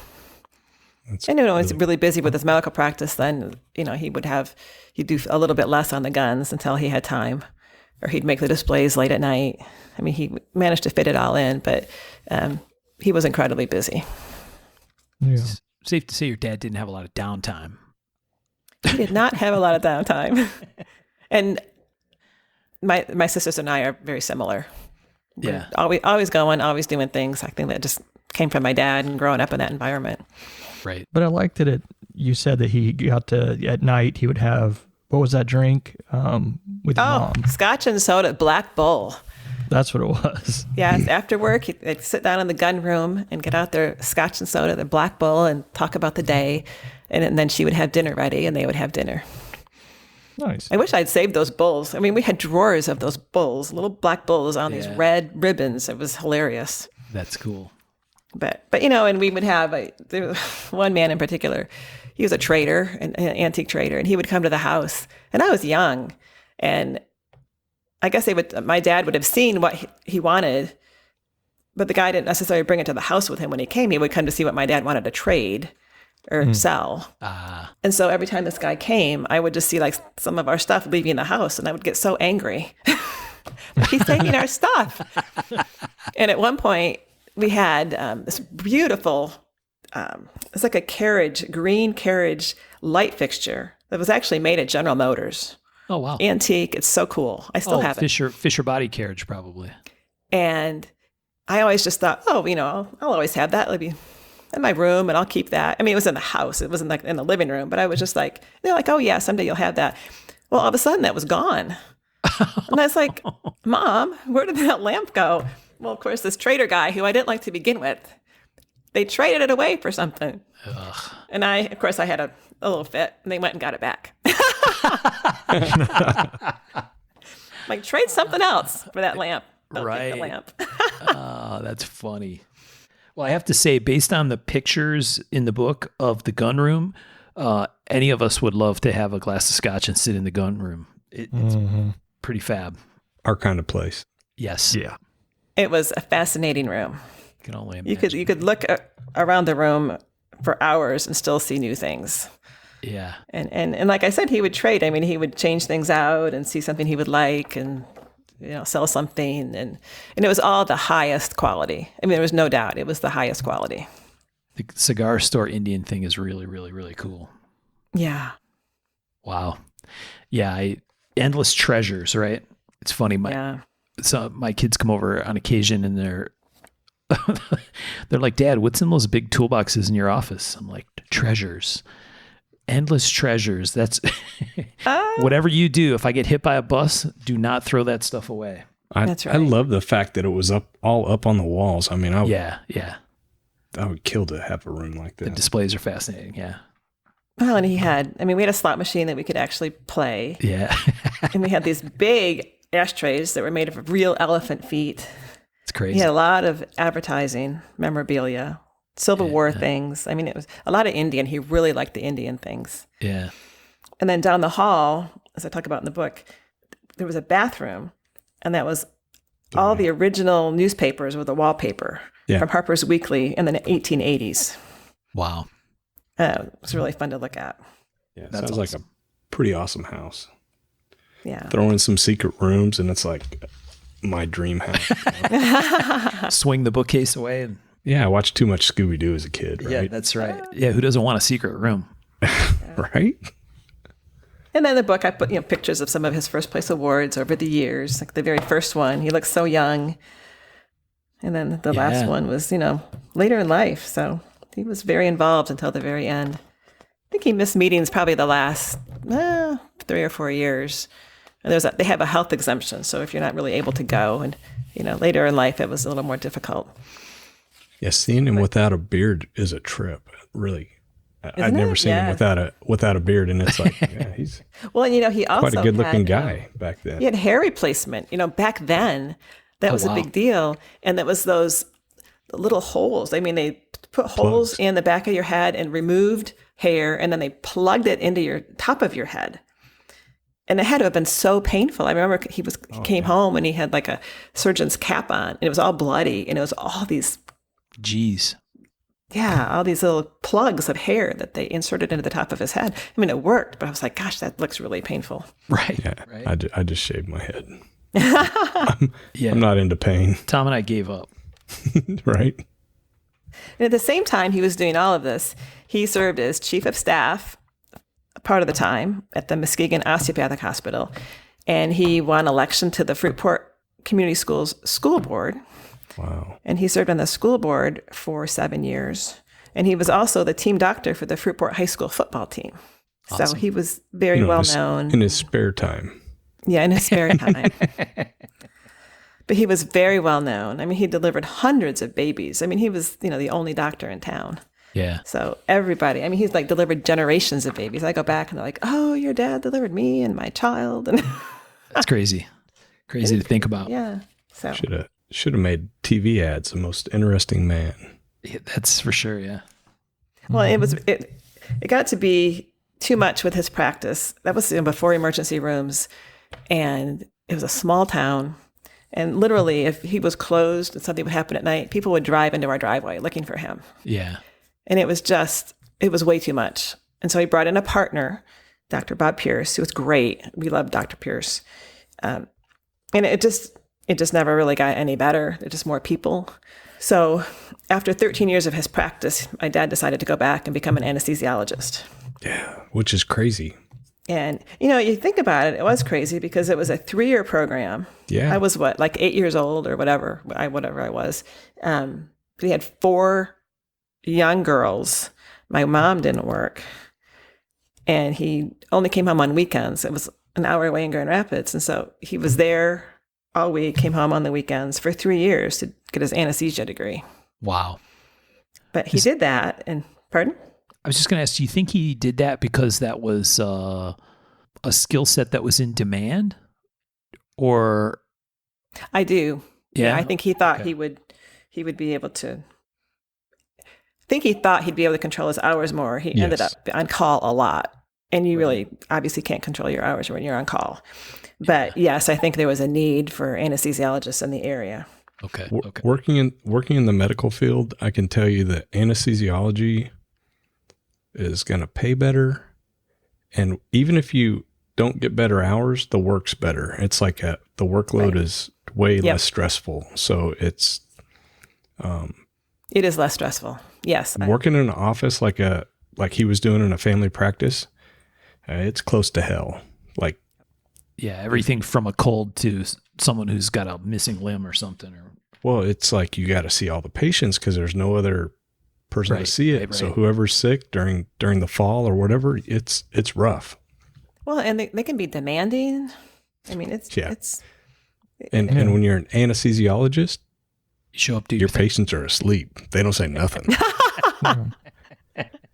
And when he was really busy with his medical practice, then he'd do a little bit less on the guns until he had time, or he'd make the displays late at night. I mean, he managed to fit it all in, but he was incredibly busy. Yeah. It's safe to say your dad didn't have a lot of downtime. He did not have a lot of downtime. And my sisters and I are very similar. Yeah. We're always going, always doing things. I think that just came from my dad and growing up in that environment. Right. But I liked that you said that he got to, at night, he would have, what was that drink with your mom? Scotch and soda, Black Bull. That's what it was. Yeah, after work, they'd sit down in the gun room and get out their Scotch and soda, their Black Bull, and talk about the day. And then she would have dinner ready, and they would have dinner. Nice. I wish I'd saved those bowls. I mean, we had drawers of those bowls, little black bowls on these red ribbons. It was hilarious. That's cool. But and we would have there was one man in particular. He was a trader, an antique trader, and he would come to the house. And I was young, and I guess my dad would have seen what he wanted, but the guy didn't necessarily bring it to the house with him when he came. He would come to see what my dad wanted to trade or sell. And so every time this guy came, I would just see like some of our stuff leaving the house, and I would get so angry. He's taking our stuff. And at one point, we had this beautiful, it's like a green carriage light fixture that was actually made at General Motors. Oh, wow. Antique. It's so cool. I still have it. Fisher body carriage, probably. And I always just thought, I'll always have that. It'll be in my room and I'll keep that. I mean, it was in the house. It wasn't like in the living room, but I was just like, they're like, oh yeah, someday you'll have that. Well, all of a sudden that was gone. And I was like, Mom, where did that lamp go? Well, of course, this trader guy who I didn't like to begin with, they traded it away for something. Ugh. And I had a little fit and they went and got it back. Like, trade something else for that lamp. Don't take the lamp. That's funny. Well, I have to say, based on the pictures in the book of the gun room, any of us would love to have a glass of scotch and sit in the gun room. It's pretty fab. Our kind of place. Yes. Yeah. It was a fascinating room. Can only imagine. You could look around the room for hours and still see new things. Yeah. And like I said, he would trade. I mean, he would change things out and see something he would like and sell something, and it was all the highest quality. I mean, there was no doubt it was the highest quality. The cigar store Indian thing is really, really, really cool. Yeah. Wow. Yeah. Endless treasures, right? It's funny. So my kids come over on occasion and they're like, Dad, what's in those big toolboxes in your office? I'm like, treasures. Endless treasures. That's whatever you do. If I get hit by a bus, do not throw that stuff away. That's right. I love the fact that it was all up on the walls. I mean, I would kill to have a room like that. The displays are fascinating. Yeah. Well, and we had a slot machine that we could actually play. Yeah. And we had these big ashtrays that were made of real elephant feet. It's crazy. He had a lot of advertising memorabilia. Civil War things. I mean, it was a lot of Indian. He really liked the Indian things. Yeah. And then down the hall, as I talk about in the book, there was a bathroom, and that was all the original newspapers with the wallpaper from Harper's Weekly in the 1880s. Wow. It was really fun to look at. Yeah, sounds awesome. Like a pretty awesome house. Yeah. Throw in some secret rooms, and it's like my dream house. Swing the bookcase away and... Yeah, I watched too much Scooby-Doo as a kid, right? Yeah, that's right. Yeah, who doesn't want a secret room? Right? And then in the book, I put pictures of some of his first place awards over the years. Like the very first one, he looked so young. And then the last one was, later in life. So he was very involved until the very end. I think he missed meetings probably the last 3 or 4 years. And they have a health exemption. So if you're not really able to go, and, later in life, it was a little more difficult. Yeah, seeing him without a beard is a trip. Really, I'd never seen him without a beard, and it's like, he's well, and he also quite a good-looking guy back then. He had hair replacement. Back then, that was a big deal, and that was those little holes. I mean, they put holes in the back of your head and removed hair, and then they plugged it into your top of your head. And it had to have been so painful. I remember he came home and he had like a surgeon's cap on, and it was all bloody, and it was all these. Jeez. Yeah, all these little plugs of hair that they inserted into the top of his head. I mean, it worked, but I was like, gosh, that looks really painful. Right. Yeah. Right. I just shaved my head. I'm not into pain. Tom and I gave up. Right. And at the same time he was doing all of this, he served as chief of staff part of the time at the Muskegon Osteopathic Hospital. And he won election to the Fruitport Community Schools school board. Wow. And he served on the school board for 7 years. And he was also the team doctor for the Fruitport High School football team. Awesome. So he was very well known. In his spare time. Yeah, in his spare time. But he was very well known. I mean, he delivered hundreds of babies. I mean, he was, the only doctor in town. Yeah. So everybody, I mean, he's like delivered generations of babies. I go back and they're like, oh, your dad delivered me and my child. And That's crazy. Crazy to think about. yeah. So Should have made TV ads. The most interesting man. Yeah, that's for sure. Yeah. well, it got to be too much with his practice. That was before emergency rooms, and it was a small town. And literally, if he was closed and something would happen at night, people would drive into our driveway looking for him. Yeah. And it was way too much. And so he brought in a partner, Dr. Bob Pierce, who was great. We loved Dr. Pierce. And it just never really got any better. There's just more people. So after 13 years of his practice, my dad decided to go back and become an anesthesiologist. Yeah, which is crazy. And, you think about it, it was crazy because it was a 3-year program. Yeah. I was like 8 years old or whatever I was. We had 4 young girls. My mom didn't work. And he only came home on weekends. It was an hour away in Grand Rapids. And so he was there all week, came home on the weekends for 3 years to get his anesthesia degree. Wow. But he did that. And pardon? I was just going to ask, do you think he did that because that was a skill set that was in demand? Or I do. Yeah. I think he thought he would be able to. I think he thought he'd be able to control his hours more. He ended up on call a lot. And you really obviously can't control your hours when you're on call. But yes, I think there was a need for anesthesiologists in the area. Okay. Working in the medical field, I can tell you that anesthesiology is going to pay better. And even if you don't get better hours, the work's better. It's like the workload is way less stressful. So it's it is less stressful. Yes. Working in an office like he was doing in a family practice, it's close to hell. Like, yeah, everything from a cold to someone who's got a missing limb or something. Well, it's like you got to see all the patients because there's no other person to see it. Right. So whoever's sick during the fall or whatever, it's rough. Well, and they can be demanding. I mean, and when you're an anesthesiologist, you show up to your patients are asleep. They don't say nothing.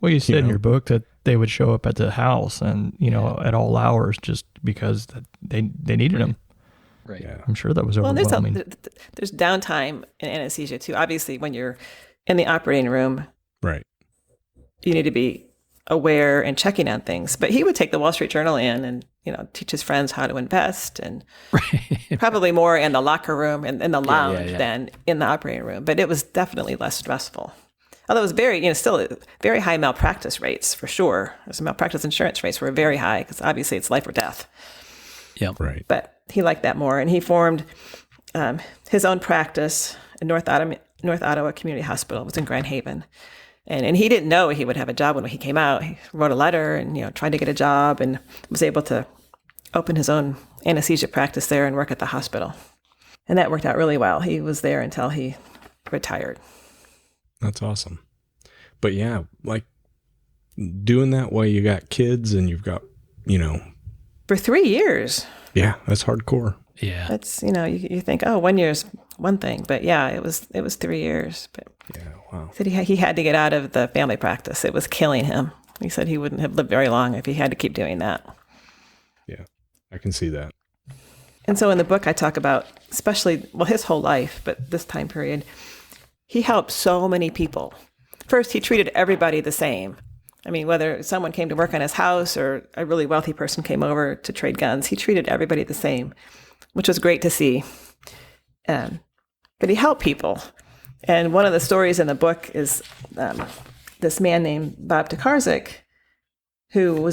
Well, you said in your book that they would show up at the house and, at all hours just because they needed them. Right. Yeah. I'm sure that was overwhelming. Well, there's downtime in anesthesia too. Obviously, when you're in the operating room, right, you need to be aware and checking on things. But he would take the Wall Street Journal in and, teach his friends how to invest, and probably more in the locker room and in the lounge than in the operating room. But it was definitely less stressful. Although it was very, still very high malpractice rates for sure. Those malpractice insurance rates were very high because obviously it's life or death. Yeah, right. But he liked that more, and he formed his own practice in North Ottawa Community Hospital. It was in Grand Haven, and he didn't know he would have a job when he came out. He wrote a letter and tried to get a job, and was able to open his own anesthesia practice there and work at the hospital, and that worked out really well. He was there until he retired. That's awesome. But yeah, like doing that while you got kids and you've got, for 3 years. Yeah, that's hardcore. Yeah. That's, you think, 1 year's one thing, but yeah, it was 3 years. But yeah, wow. He said he had to get out of the family practice. It was killing him. He said he wouldn't have lived very long if he had to keep doing that. Yeah, I can see that. And so in the book, I talk about his whole life, but this time period, he helped so many people. First, he treated everybody the same. I mean, whether someone came to work on his house or a really wealthy person came over to trade guns, he treated everybody the same, which was great to see. But he helped people. And one of the stories in the book is this man named Bob Tokarczyk, who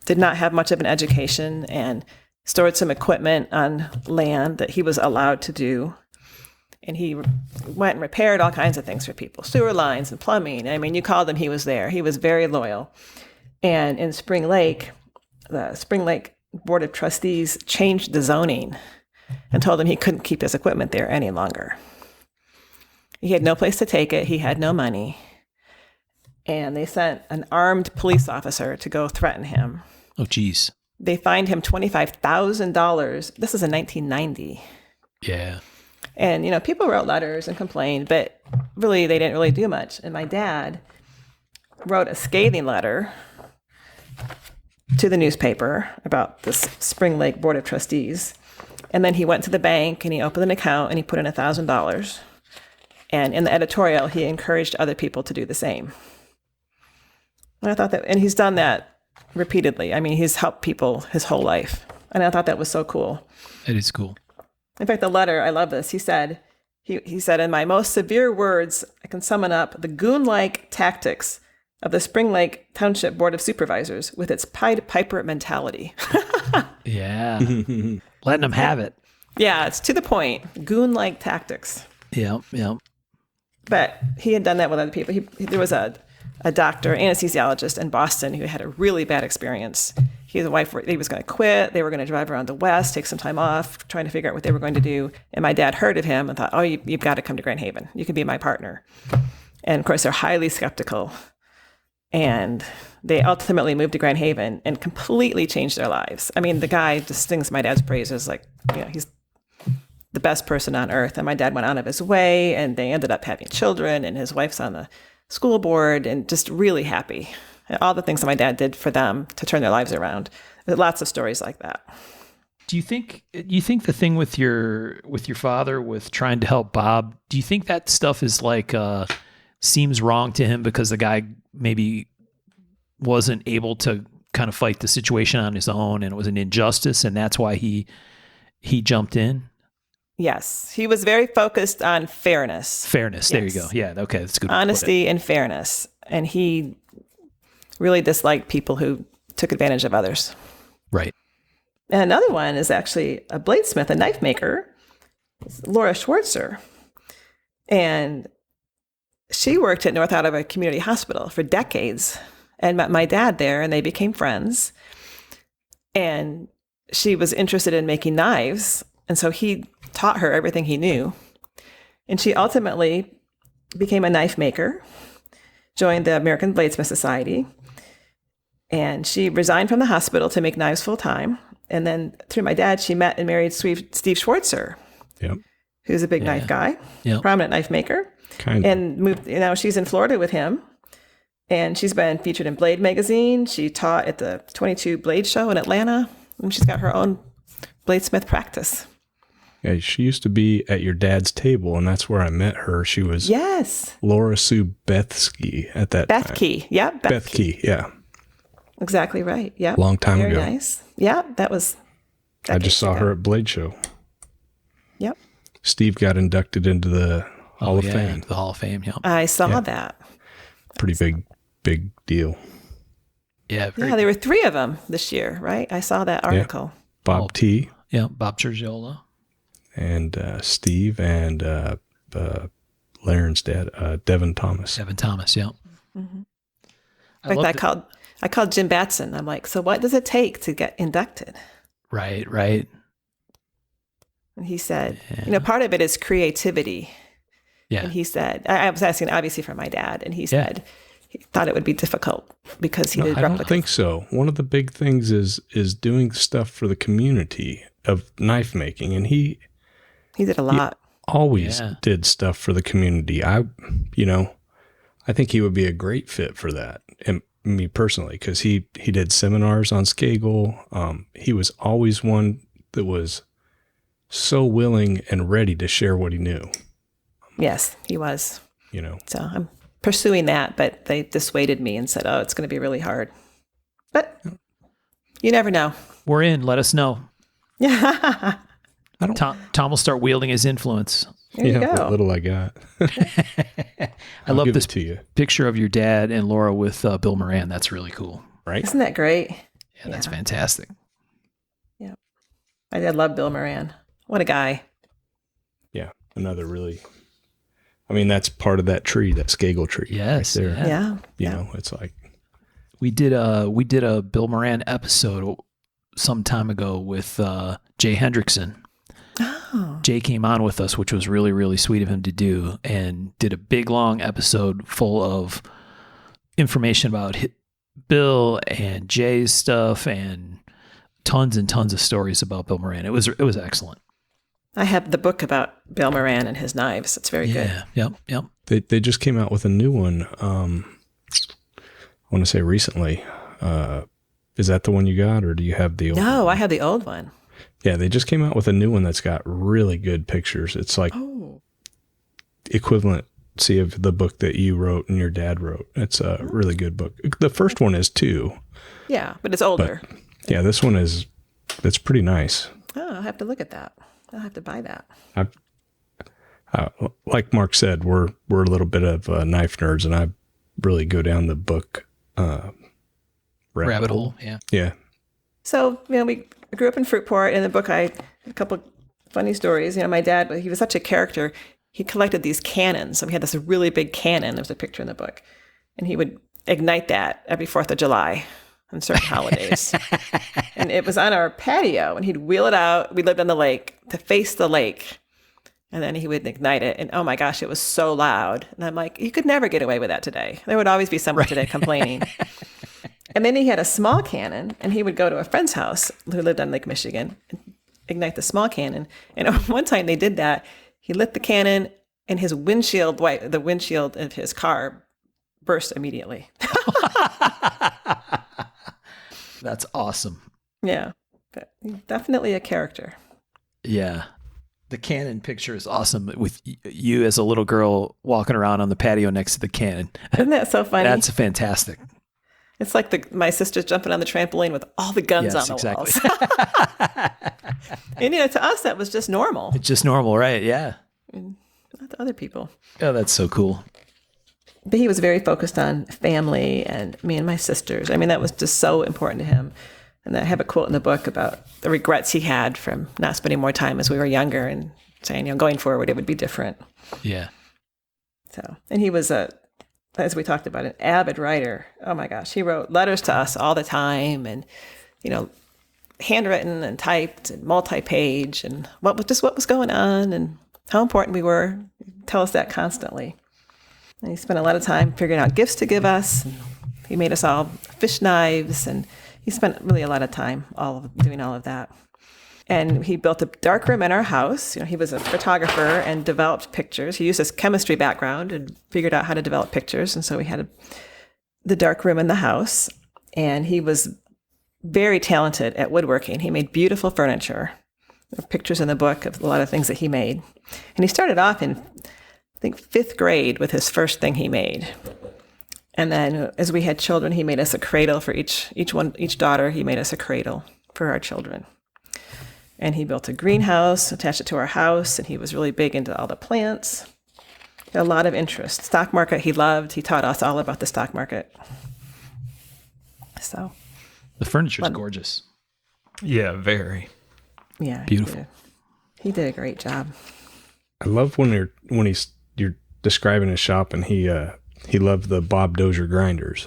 did not have much of an education and stored some equipment on land that he was allowed to do. And he went and repaired all kinds of things for people, sewer lines and plumbing. I mean, you called him, he was there. He was very loyal. And in Spring Lake, the Spring Lake Board of Trustees changed the zoning and told him he couldn't keep his equipment there any longer. He had no place to take it. He had no money. And they sent an armed police officer to go threaten him. Oh, geez. They fined him $25,000. This is in 1990. Yeah. And, people wrote letters and complained, but really, they didn't really do much. And my dad wrote a scathing letter to the newspaper about this Spring Lake Board of Trustees. And then he went to the bank and he opened an account and he put in $1,000. And in the editorial, he encouraged other people to do the same. And I thought that, and he's done that repeatedly. I mean, he's helped people his whole life. And I thought that was so cool. It is cool. In fact, the letter, I love this. He said, in my most severe words, I can summon up the goon-like tactics of the Spring Lake Township Board of Supervisors with its Pied Piper mentality. Yeah. Letting them have it. Yeah, it's to the point. Goon-like tactics. Yeah, yeah. But he had done that with other people. There was a doctor, anesthesiologist in Boston who had a really bad experience. He and his wife, he was going to quit. They were going to drive around the West, take some time off, trying to figure out what they were going to do. And my dad heard of him and thought, oh, you've got to come to Grand Haven. You can be my partner. And of course, they're highly skeptical. And they ultimately moved to Grand Haven and completely changed their lives. I mean, the guy just sings my dad's praises like, he's the best person on earth. And my dad went out of his way and they ended up having children and his wife's on the school board and just really happy. And all the things that my dad did for them to turn their lives around. There's lots of stories like that. Do you think the thing with your father with trying to help Bob, do you think that stuff is like seems wrong to him because the guy maybe wasn't able to kind of fight the situation on his own and it was an injustice and that's why he jumped in? Yes. He was very focused on fairness. Fairness. There you go. Yeah. Okay. That's good. Honesty and fairness. And he really disliked people who took advantage of others. Right. And another one is actually a bladesmith, a knife maker, Laura Schwartzer. And she worked at North Ottawa Community Hospital for decades and met my dad there and they became friends. And she was interested in making knives. And so he taught her everything he knew. And she ultimately became a knife maker, joined the American Bladesmith Society. And she resigned from the hospital to make knives full time. And then through my dad, she met and married Steve Schwartzer, who's a big knife guy, prominent knife maker. And moved, she's in Florida with him. And she's been featured in Blade magazine. She taught at the 22 Blade Show in Atlanta. And she's got her own bladesmith practice. Yeah, she used to be at your dad's table, and that's where I met her. She was Laura Sue Bethke at that time. Bethke, yeah. Bethke, yeah. Exactly right, yeah. Long time Very ago. Nice. Yeah, that was I just saw her at Blade Show. Yep. Steve got inducted into the Hall of Fame. The Hall of Fame, yeah. I saw that. Pretty big deal. Yeah. There were 3 of them this year, right? I saw that article. Yeah. Bob T. Yeah, Bob Churgiola. And Steve and Laren's dad, Devin Thomas. Devin Thomas, yeah. Mm-hmm. In fact, I called Jim Batson. I'm like, so what does it take to get inducted? Right. And he said, part of it is creativity. Yeah. And he said, I was asking obviously for my dad, and he said he thought it would be difficult because he did replicas. I don't think so. One of the big things is doing stuff for the community of knife making, and he did a lot. Always did stuff for the community. I think he would be a great fit for that. And me personally, because he did seminars on Scagel. He was always one that was so willing and ready to share what he knew. Yes, he was. So I'm pursuing that, but they dissuaded me and said, oh, it's going to be really hard. But you never know. We're in. Let us know. Yeah. Tom will start wielding his influence. There you go. What little I got. I love this to you. Picture of your dad and Laura with Bill Moran. That's really cool. Right? Isn't that great? Yeah, that's fantastic. Yeah. My dad loved Bill Moran. What a guy. Yeah. Another really, that's part of that tree, that Scagel tree. Yes. Right there. Yeah. It's like. We did a Bill Moran episode some time ago with Jay Hendrickson. Oh. Jay came on with us, which was really, really sweet of him to do, and did a big, long episode full of information about Bill and Jay's stuff and tons and tons of stories about Bill Moran. It was excellent. I have the book about Bill Moran and his knives. It's very good. Yep. They just came out with a new one. I want to say recently. Is that the one you got, or do you have the old No, one? I have the old one. Yeah, they just came out with a new one that's got really good pictures. It's like equivalency of the book that you wrote and your dad wrote. It's a really good book. The first one is too. Yeah, but it's older. But, yeah, this one it's pretty nice. Oh, I'll have to look at that. I'll have to buy that. Like Mark said, we're a little bit of knife nerds, and I really go down the book rabbit hole. Yeah. Yeah. So, we grew up in Fruitport. In the book, I had a couple funny stories. My dad, he was such a character. He collected these cannons. So we had this really big cannon. There's a picture in the book. And he would ignite that every 4th of July on certain holidays. And it was on our patio, and he'd wheel it out. We lived on the lake, to face the lake. And then he would ignite it. And oh my gosh, it was so loud. And I'm like, you could never get away with that today. There would always be someone today complaining. And then he had a small cannon, and he would go to a friend's house who lived on Lake Michigan and ignite the small cannon. And one time they did that. He lit the cannon, and his windshield, the windshield of his car burst immediately. That's awesome. Yeah, but definitely a character. Yeah. The cannon picture is awesome with you as a little girl walking around on the patio next to the cannon. Isn't that so funny? That's fantastic. It's like my sister's jumping on the trampoline with all the guns on the walls. And to us, that was just normal. It's just normal, right? Yeah. Not to other people. Oh, that's so cool. But he was very focused on family and me and my sisters. That was just so important to him. And I have a quote in the book about the regrets he had from not spending more time as we were younger, and saying, going forward, it would be different. Yeah. So, and he was as we talked about, an avid writer. Oh my gosh. He wrote letters to us all the time, and, handwritten and typed and multi-page, and what was going on and how important we were. He'd tell us that constantly. And he spent a lot of time figuring out gifts to give us. And he made us all fish knives, and he spent really a lot of time doing all of that. And he built a dark room in our house. He was a photographer and developed pictures. He used his chemistry background and figured out how to develop pictures. And so we had the dark room in the house. And he was very talented at woodworking. He made beautiful furniture. There are pictures in the book of a lot of things that he made. And he started off in, I think, 5th grade with his first thing he made. And then as we had children, he made us a cradle for each daughter. He made us a cradle for our children. And he built a greenhouse, attached it to our house, and he was really big into all the plants. He had a lot of interest. Stock market he loved. He taught us all about the stock market. So the furniture's gorgeous. Yeah, very. Yeah. Beautiful. He did a great job. I love when you're describing his shop, and he loved the Bob Dozier grinders.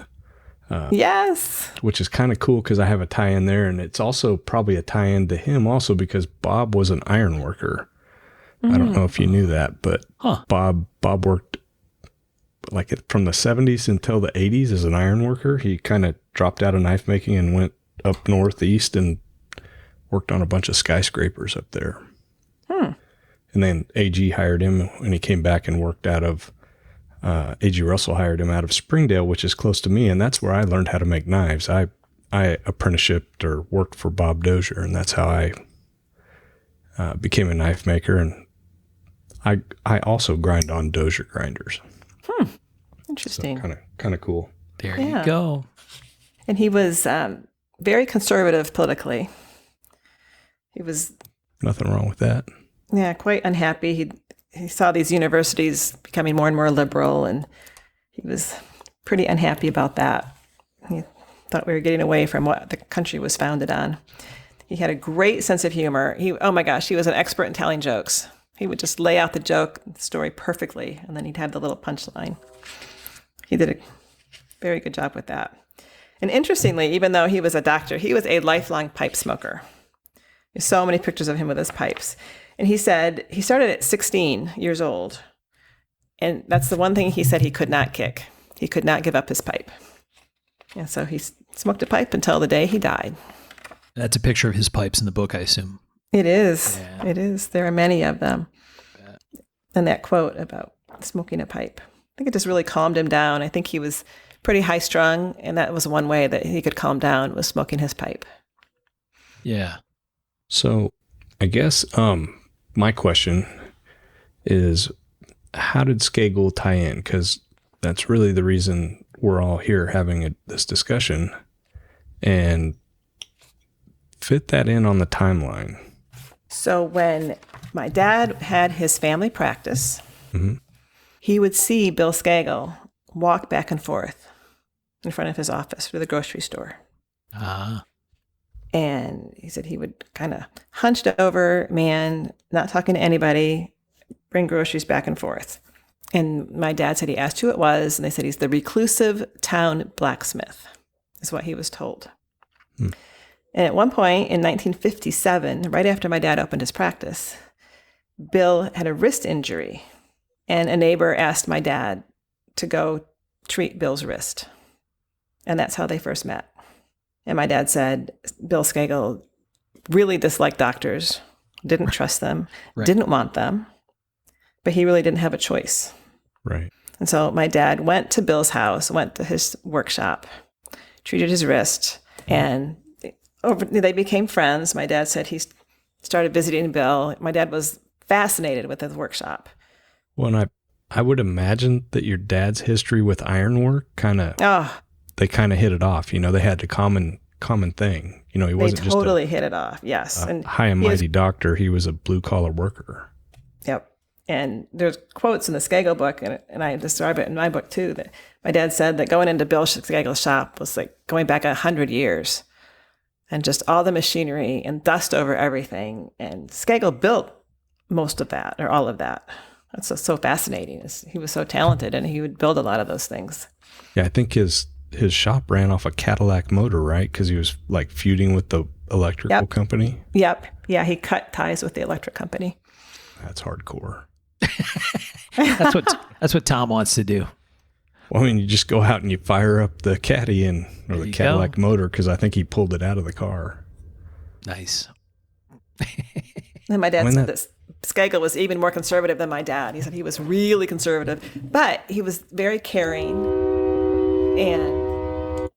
Yes. Which is kind of cool because I have a tie-in there, and it's also probably a tie-in to him also because Bob was an iron worker. I don't know if you knew that, but Bob worked from the 70s until the 80s as an iron worker. He kind of dropped out of knife making and went up northeast and worked on a bunch of skyscrapers up there. And then AG hired him, and he came back and worked out of A.G. Russell hired him out of Springdale, which is close to me, and that's where I learned how to make knives. I apprenticeshiped or worked for Bob Dozier, and that's how I became a knife maker. And I also grind on Dozier grinders. Interesting. So kind of cool. There you go. And he was very conservative politically. He was Nothing wrong with that. Quite unhappy. He saw these universities becoming more and more liberal, and he was pretty unhappy about that. He thought we were getting away from what the country was founded on. He had a great sense of humor. He was an expert in telling jokes. He would just lay out the story perfectly, and then he'd have the little punchline. He did a very good job with that. And interestingly, even though he was a doctor, he was a lifelong pipe smoker. There's so many pictures of him with his pipes. And he said he started at 16 years old. And that's the one thing he said he could not kick. He could not give up his pipe. And so he smoked a pipe until the day he died. That's a picture of his pipes in the book, I assume. It is. Yeah. It is. There are many of them. And that quote about smoking a pipe. I think it just really calmed him down. I think he was pretty high strung, and that was one way that he could calm down, was smoking his pipe. Yeah. So I guess my question is, how did Scagel tie in? Because that's really the reason we're all here having this discussion, and fit that in on the timeline. So when my dad had his family practice, he would see Bill Scagel walk back and forth in front of his office to the grocery store. And he said he would kind of hunched over, man, not talking to anybody, bring groceries back and forth. And my dad said he asked who it was, and they said he's the reclusive town blacksmith, is what he was told. And at one point in 1957, right after my dad opened his practice, Bill had a wrist injury, and a neighbor asked my dad to go treat Bill's wrist. And that's how they first met. And my dad said Bill Scagel really disliked doctors, didn't trust them, didn't want them, but he really didn't have a choice. Right. And so my dad went to Bill's house, went to his workshop, treated his wrist, and they became friends. My dad said he started visiting Bill. My dad was fascinated with his workshop. Well, and I would imagine that your dad's history with ironwork they kind of hit it off. You know, they had the common thing. You know, he wasn't just totally hit it off. Yes. And high and mighty doctor. He was a blue collar worker. Yep. And there's quotes in the Scagel book, and I describe it in my book too, that my dad said that going into Bill Scagel's shop was like going back 100 years, and just all the machinery and dust over everything. And Scagel built most of that, or all of that. That's so fascinating. He was so talented, and he would build a lot of those things. Yeah, I think his shop ran off a Cadillac motor, right? Because he was like feuding with the electrical company. Yep. Yeah, he cut ties with the electric company. That's hardcore. That's what Tom wants to do. Well, I mean, you just go out and you fire up the Caddy or the Cadillac motor, because I think he pulled it out of the car. Nice. And my dad said this. Scagel was even more conservative than my dad. He said he was really conservative, but he was very caring. And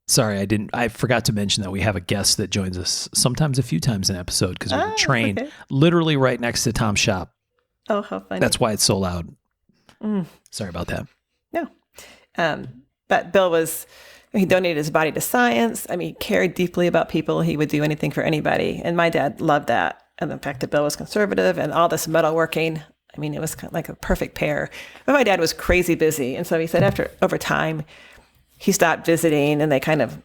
sorry, I forgot to mention that we have a guest that joins us sometimes a few times an episode, because we train literally right next to Tom's shop. Oh, how funny. That's why it's so loud. Sorry about that. No. But Bill he donated his body to science. I mean, he cared deeply about people. He would do anything for anybody. And my dad loved that. And the fact that Bill was conservative and all this metalworking, I mean, it was kind of like a perfect pair. But my dad was crazy busy. And so he said over time, he stopped visiting, and they kind of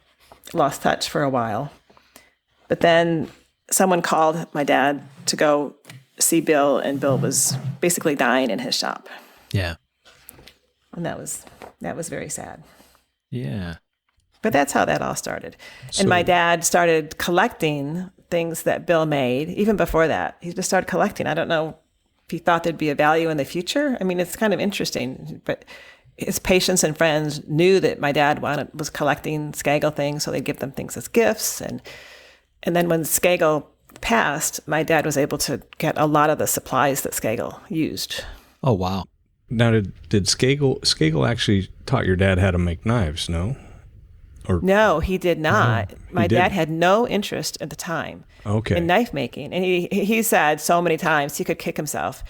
lost touch for a while. But then someone called my dad to go see Bill, and Bill was basically dying in his shop. Yeah. And that was very sad. Yeah. But that's how that all started. And my dad started collecting things that Bill made. Even before that, he just started collecting. I don't know if he thought there'd be a value in the future. I mean, it's kind of interesting, but his patients and friends knew that my dad was collecting Scagel things, so they'd give them things as gifts. And then when Scagel passed, my dad was able to get a lot of the supplies that Scagel used. Oh, wow. Now, did Scagel actually taught your dad how to make knives, no? No, he did not. No, my dad had no interest at the time in knife making. And he said so many times he could kick himself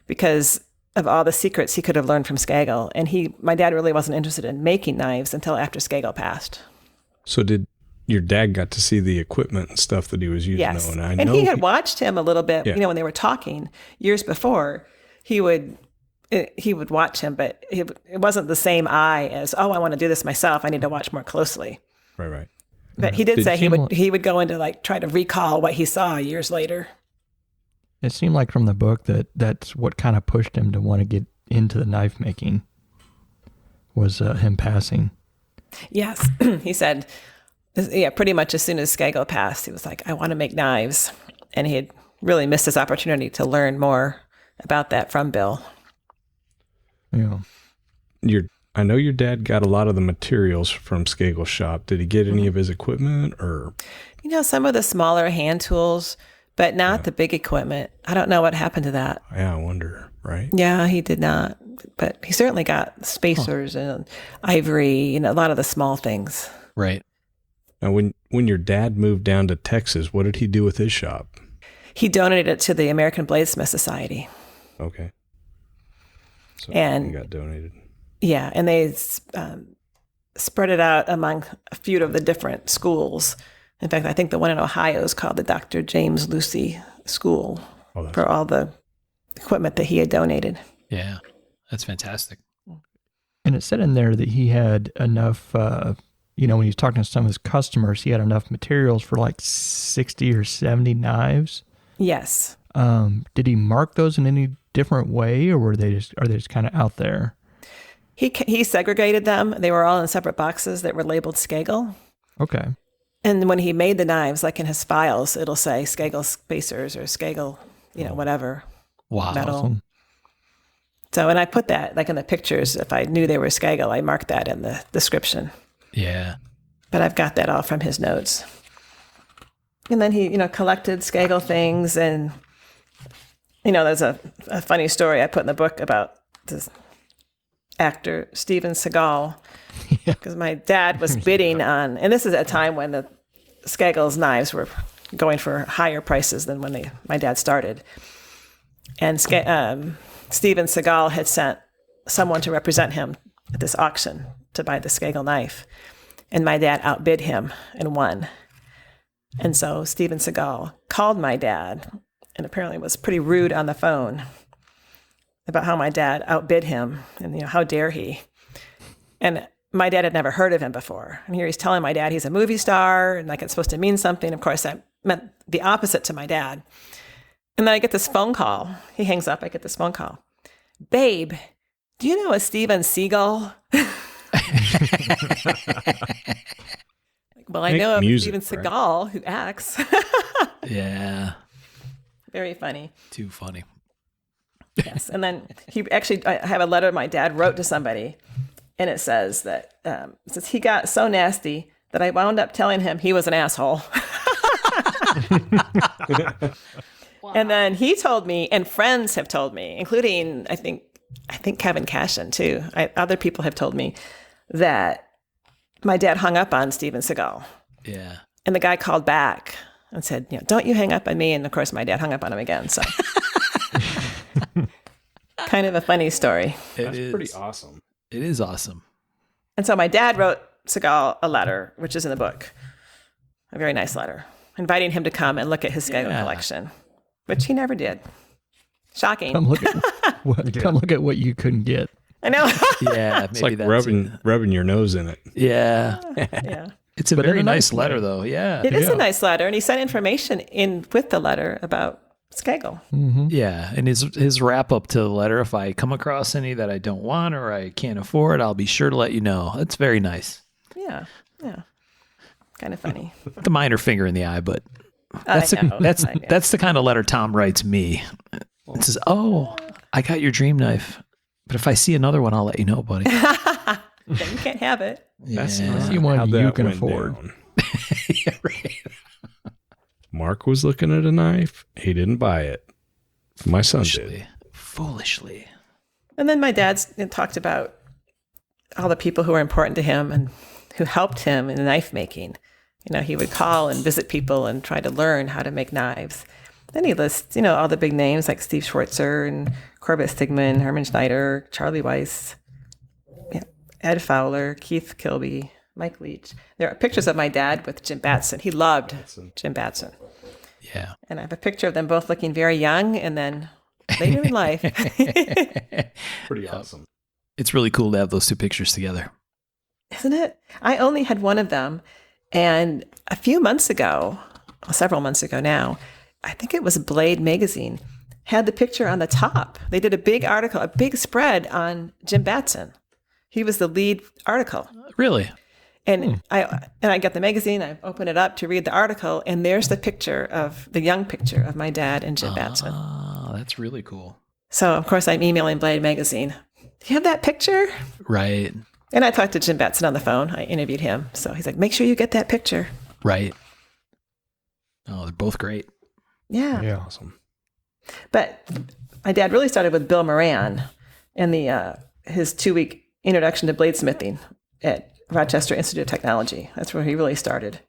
because of all the secrets he could have learned from Scagel. And my dad really wasn't interested in making knives until after Scagel passed. So did your dad got to see the equipment and stuff that he was using? Yes. And and he had watched him a little bit, when they were talking years before. He would watch him, but it wasn't the same eye as, I want to do this myself. I need to watch more closely. Right. But he did say he would go into try to recall what he saw years later. It seemed like from the book that's what kind of pushed him to want to get into the knife making was him passing. Yes. He said, pretty much as soon as Scagel passed, he was like, I want to make knives. And he had really missed his opportunity to learn more about that from Bill. Yeah. I know your dad got a lot of the materials from Scagel's shop. Did he get any of his equipment or? Some of the smaller hand tools, but not the big equipment. I don't know what happened to that. Yeah, I wonder, right? Yeah, he did not. but he certainly got spacers and ivory, a lot of the small things. Right. Now, when your dad moved down to Texas, what did he do with his shop? He donated it to the American Bladesmith Society. Okay. So And- he got donated. Yeah, and they spread it out among a few of the different schools. In fact, I think the one in Ohio is called the Dr. James Lucie School for all the equipment that he had donated. Yeah. That's fantastic. And it said in there that he had enough, when he was talking to some of his customers, he had enough materials for like 60 or 70 knives. Yes. Did he mark those in any different way, or are they just kind of out there? He segregated them. They were all in separate boxes that were labeled Scagel. Okay. And when he made the knives, like in his files, it'll say Scagel spacers or Scagel, whatever. Wow. Metal. Awesome. So, and I put that, like in the pictures, if I knew they were Scagel, I marked that in the description. Yeah. But I've got that all from his notes. And then he, collected Scagel things. And, there's a funny story I put in the book about this actor, Steven Seagal. Because my dad was bidding on, and this is a time when the Scagel's knives were going for higher prices than when my dad started. And Steven Seagal had sent someone to represent him at this auction to buy the Scagel knife. And my dad outbid him and won. And so Steven Seagal called my dad and apparently was pretty rude on the phone about how my dad outbid him and, how dare he. And my dad had never heard of him before. And here he's telling my dad he's a movie star and like it's supposed to mean something. Of course, that meant the opposite to my dad. And then I get this phone call. He hangs up. I get this phone call. Babe, do you know a Steven Seagal? Well, I know of Steven Seagal who acts. Yeah. Very funny. Too funny. Yes. And then I have a letter my dad wrote to somebody, and it says that he got so nasty that I wound up telling him he was an asshole. And then he told me, and friends have told me, including I think Kevin Cashin too. Other people have told me that my dad hung up on Steven Seagal. Yeah. And the guy called back and said, don't you hang up on me. And of course, my dad hung up on him again. So kind of a funny story. That's pretty awesome. It is awesome. And so my dad wrote Seagal a letter, which is in the book, a very nice letter, inviting him to come and look at his Scagel collection, which he never did. Shocking. Come look at what you couldn't get. I know. Yeah. It's like rubbing your nose in it. Yeah. Yeah. It's a very nice letter, though. Yeah. It is a nice letter. And he sent information in with the letter about Scagel. Mm-hmm. Yeah. And his wrap up to the letter, if I come across any that I don't want or I can't afford, I'll be sure to let you know. It's very nice. Yeah. Yeah. Kind of funny. The minor finger in the eye, but I know. that's the kind of letter Tom writes me. It says, "Oh, I got your dream knife, but if I see another one, I'll let you know, buddy." Then you can't have it. That's See one you can afford. Yeah, right. Mark was looking at a knife. He didn't buy it. My son did. Foolishly. And then my dad talked about all the people who were important to him and who helped him in knife making. He would call and visit people and try to learn how to make knives. Then he lists, all the big names like Steve Schwartzer and Corbett Stigman, Herman Schneider, Charlie Weiss, Ed Fowler, Keith Kilby, Mike Leach. There are pictures of my dad with Jim Batson. He loved Jim Batson. Yeah. And I have a picture of them both looking very young and then later in life. Pretty awesome. It's really cool to have those two pictures together. Isn't it? I only had one of them. And a few months ago, several months ago now, I think it was Blade magazine, had the picture on the top. They did a big article, a big spread on Jim Batson. He was the lead article. Really? And I got the magazine, I open it up to read the article, and there's the young picture of my dad and Jim Batson. Oh, that's really cool. So, of course, I'm emailing Blade magazine. Do you have that picture? Right. And I talked to Jim Batson on the phone. I interviewed him. So he's like, make sure you get that picture. Right. Oh, they're both great. Yeah. Yeah. Awesome. But my dad really started with Bill Moran, and his 2-week introduction to bladesmithing at Rochester Institute of Technology. That's where he really started.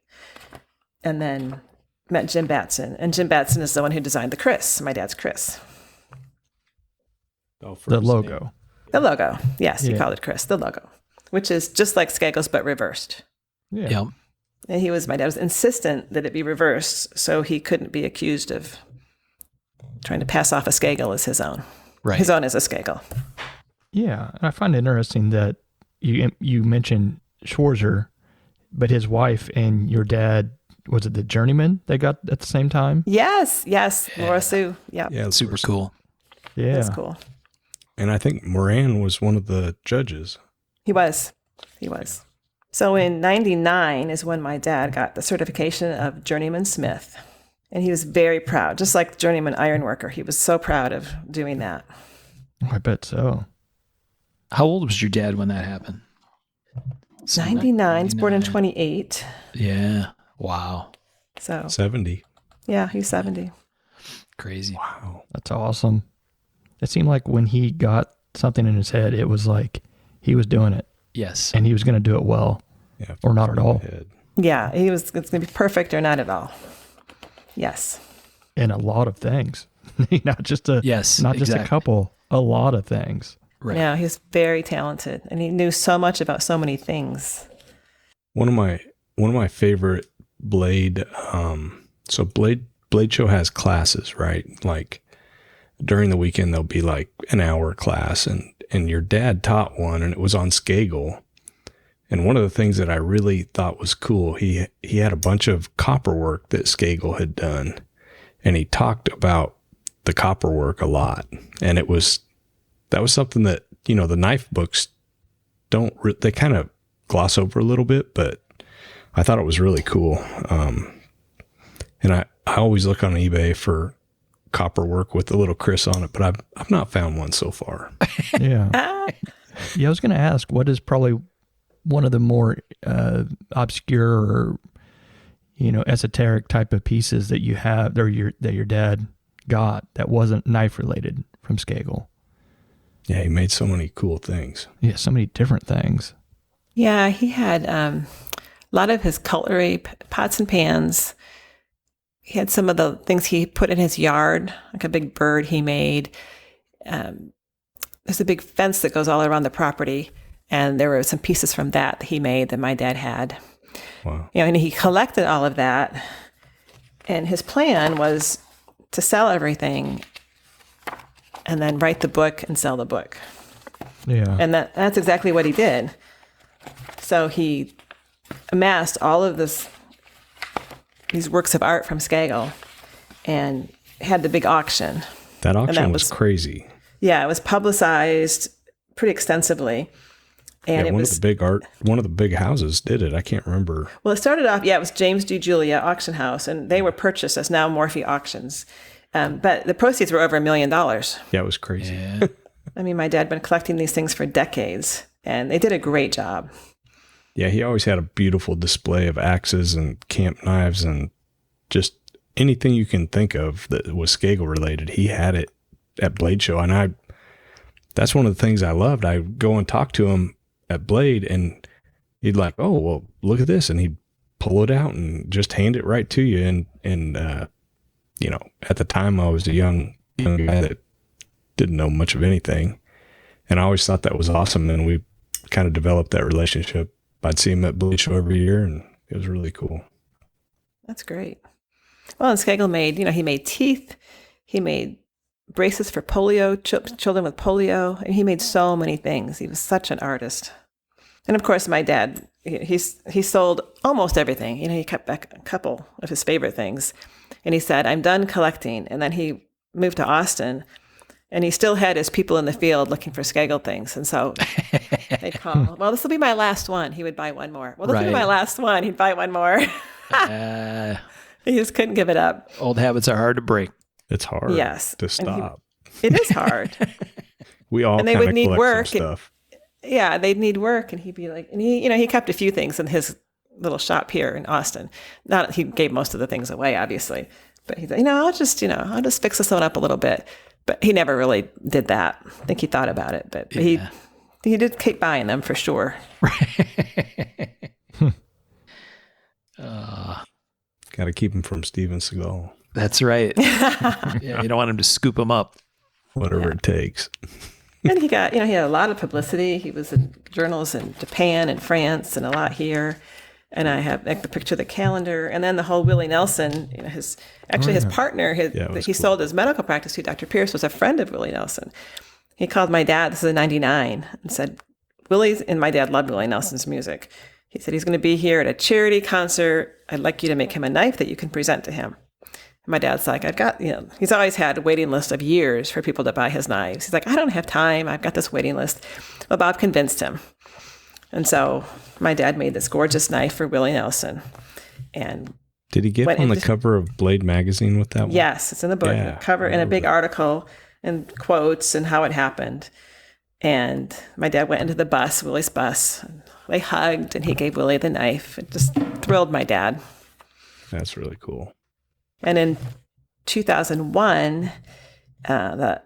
And then met Jim Batson. And Jim Batson is the one who designed the Chris, my dad's Chris. Oh, The logo. The logo. Yes, he called it Chris, the logo, which is just like Scagel's but reversed. Yeah. Yep. And my dad was insistent that it be reversed so he couldn't be accused of trying to pass off a Scagel as his own. Right. His own is a Scagel. Yeah. And I find it interesting that you mentioned Schwarzer, but his wife and your dad, was it the Journeyman they got at the same time? Yes. Laura Sue. Yeah. Yeah, Super cool. Yeah. That's cool. And I think Moran was one of the judges. He was. So in 99 is when my dad got the certification of Journeyman Smith. And he was very proud, just like Journeyman Ironworker. He was so proud of doing that. Oh, I bet so. How old was your dad when that happened? 99, he's born in 28. Yeah. Wow. So 70. yeah, he's 70. Crazy. Wow. That's awesome. It seemed like when he got something in his head, it was like he was doing it Yes. and he was going to do it well. Yeah, Or not at all. Head. Yeah, it's going to be perfect or not at all. Yes. In a lot of things. not just a Yes, not just a exactly. couple, a lot of things. Right. Yeah, he's very talented and he knew so much about so many things. One of my favorite blade show has classes, right? Like during the weekend there'll be like an hour class and your dad taught one and it was on Scagel. And one of the things that I really thought was cool, he had a bunch of copper work that Scagel had done, and he talked about the copper work a lot. And that was something that, the knife books they kind of gloss over a little bit, but I thought it was really cool. And I always look on eBay for copper work with the little Chris on it, but I've not found one so far. Yeah. Yeah, I was going to ask, what is probably one of the more obscure or, esoteric type of pieces that you have, or that your dad got that wasn't knife related from Scagel? Yeah, he made so many cool things. Yeah, so many different things. Yeah, he had a lot of his cutlery, pots and pans. He had some of the things he put in his yard, like a big bird he made. There's a big fence that goes all around the property, and there were some pieces from that he made that my dad had. Wow. And he collected all of that, and his plan was to sell everything and then write the book and sell the book. Yeah. And that's exactly what he did. So he amassed all of these works of art from Scagel and had the big auction. That auction that was crazy. Yeah, it was publicized pretty extensively. And Yeah, one of the big houses did it. I can't remember. Well, it started off, it was James D. Julia Auction House, and they were purchased as now Morphy Auctions. But the proceeds were over $1 million. Yeah, it was crazy. Yeah. I mean, my dad had been collecting these things for decades, and they did a great job. Yeah, he always had a beautiful display of axes and camp knives and just anything you can think of that was Scagel related. He had it at Blade Show, and that's one of the things I loved. I go and talk to him at Blade, and he'd like, "Oh, well, look at this," and he'd pull it out and just hand it right to you. And at the time I was a young guy that didn't know much of anything, and I always thought that was awesome. And we kind of developed that relationship. I'd see him at Blade Show every year, and it was really cool. That's great. Well, and Scagel made, he made teeth. He made braces for polio, children with polio. And he made so many things. He was such an artist. And of course, my dad, he sold almost everything. He kept back a couple of his favorite things. And he said, "I'm done collecting." And then he moved to Austin, and he still had his people in the field looking for Scagel things. And so they'd call, "Well, this will be my last one." He would buy one more. "Well, this will be my last one." He'd buy one more. He just couldn't give it up. Old habits are hard to break. It's hard to stop. It is hard. We all and they would need work. Stuff. Yeah, they'd need work, and he'd be like, and he kept a few things in his little shop here in Austin. He gave most of the things away, obviously, but he said, I'll just fix this one up a little bit. But he never really did that. I think he thought about it, but Yeah. he did keep buying them for sure. Got to keep him from Steven Seagal, That's right. Yeah, you don't want him to scoop him up. whatever it takes. And he got, he had a lot of publicity. He was in journals in Japan and France and a lot here. And I have like the picture of the calendar, and then the whole Willie Nelson. His partner, he sold his medical practice to, Dr. Pierce, was a friend of Willie Nelson. He called my dad. This is in '99, and said, "Willie's," and my dad loved Willie Nelson's music. He said he's going to be here at a charity concert. I'd like you to make him a knife that you can present to him. And my dad's like, I've got, he's always had a waiting list of years for people to buy his knives. He's like, I don't have time. I've got this waiting list. Well, Bob convinced him. And so my dad made this gorgeous knife for Willie Nelson. And did he get on the cover of Blade magazine with that one? Yes, it's in the book. Yeah, the cover and a big article and quotes and how it happened. And my dad went into the bus, Willie's bus. And they hugged, and he gave Willie the knife. It just thrilled my dad. That's really cool. And in 2001, the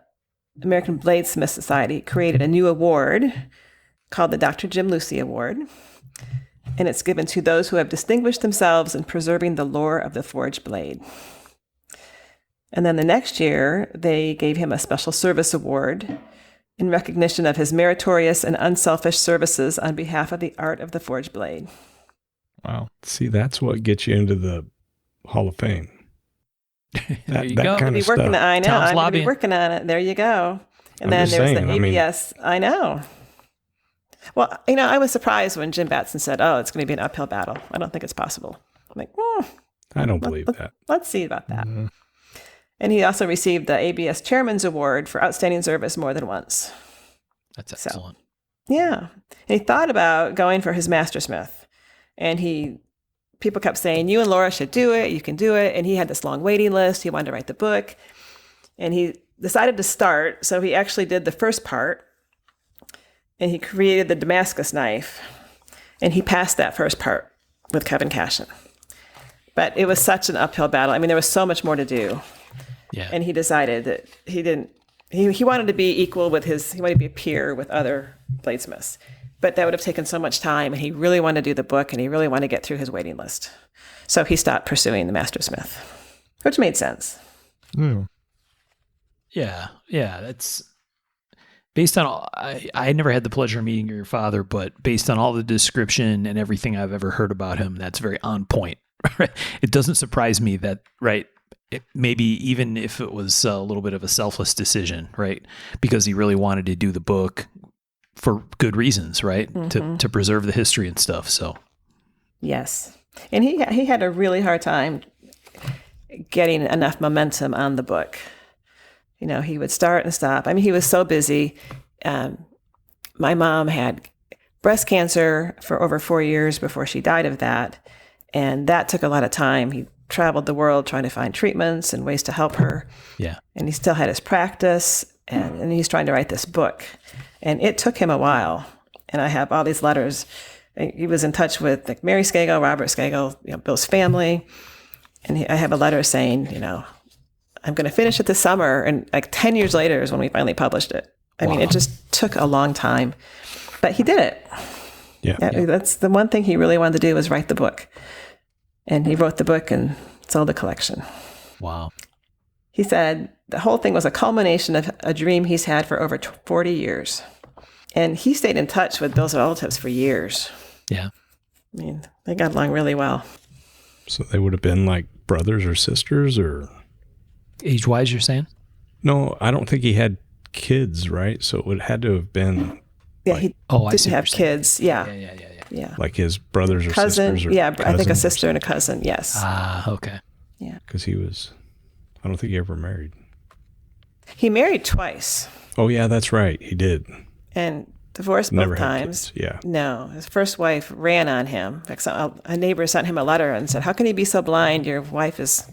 American Bladesmith Society created a new award called the Dr. Jim Lucie Award. And it's given to those who have distinguished themselves in preserving the lore of the forged blade. And then the next year, they gave him a special service award in recognition of his meritorious and unselfish services on behalf of the art of the forged blade. Wow. See, that's what gets you into the Hall of Fame. There you go. Kind of stuff. I know. Tom's I'm going to be working on it. There you go. And then there's the ABS. I know. Well, I was surprised when Jim Batson said, "Oh, it's going to be an uphill battle." I don't think it's possible. I'm like, I don't believe that. Let's see about that. Mm-hmm. And he also received the ABS Chairman's Award for outstanding service more than once. That's excellent. So, yeah. And he thought about going for his mastersmith. And people kept saying, "You and Laura should do it. You can do it." And he had this long waiting list. He wanted to write the book. And he decided to start. So he actually did the first part. And he created the Damascus knife. And he passed that first part with Kevin Cashin. But it was such an uphill battle. I mean, there was so much more to do. Yeah. And he decided that he wanted to be equal with he wanted to be a peer with other bladesmiths. But that would have taken so much time, and he really wanted to do the book, and he really wanted to get through his waiting list. So he stopped pursuing the mastersmith, which made sense. Mm. Yeah. That's based on all, I never had the pleasure of meeting your father, but based on all the description and everything I've ever heard about him, that's very on point. It doesn't surprise me that, right? Maybe even if it was a little bit of a selfless decision, right? Because he really wanted to do the book for good reasons, right? Mm-hmm. To preserve the history and stuff. So, yes, and he had a really hard time getting enough momentum on the book. He would start and stop. I mean, he was so busy. My mom had breast cancer for over 4 years before she died of that, and that took a lot of time. He traveled the world trying to find treatments and ways to help her. Yeah, and he still had his practice, and he's trying to write this book. And it took him a while. And I have all these letters. He was in touch with like Mary Scagel, Robert Scagel, Bill's family. And I have a letter saying, I'm going to finish it this summer. And like 10 years later is when we finally published it. I mean, it just took a long time. But he did it. Yeah. That's the one thing he really wanted to do was write the book. And he wrote the book and sold the collection. Wow. He said the whole thing was a culmination of a dream he's had for over 40 years. And he stayed in touch with Bill's relatives for years. Yeah. I mean, they got along really well. So they would have been like brothers or sisters or? Age-wise, you're saying? No, I don't think he had kids, right? So it would had to have been. Yeah, he didn't have kids. Yeah. Yeah. Like his brothers or cousin, sisters or cousins. I think a sister and a cousin, yes. Okay. Yeah. Because I don't think he ever married. He married twice. Oh, yeah, that's right. He did. And divorced both times. Yeah. No, his first wife ran on him. Like a neighbor sent him a letter and said, "How can you be so blind? Your wife is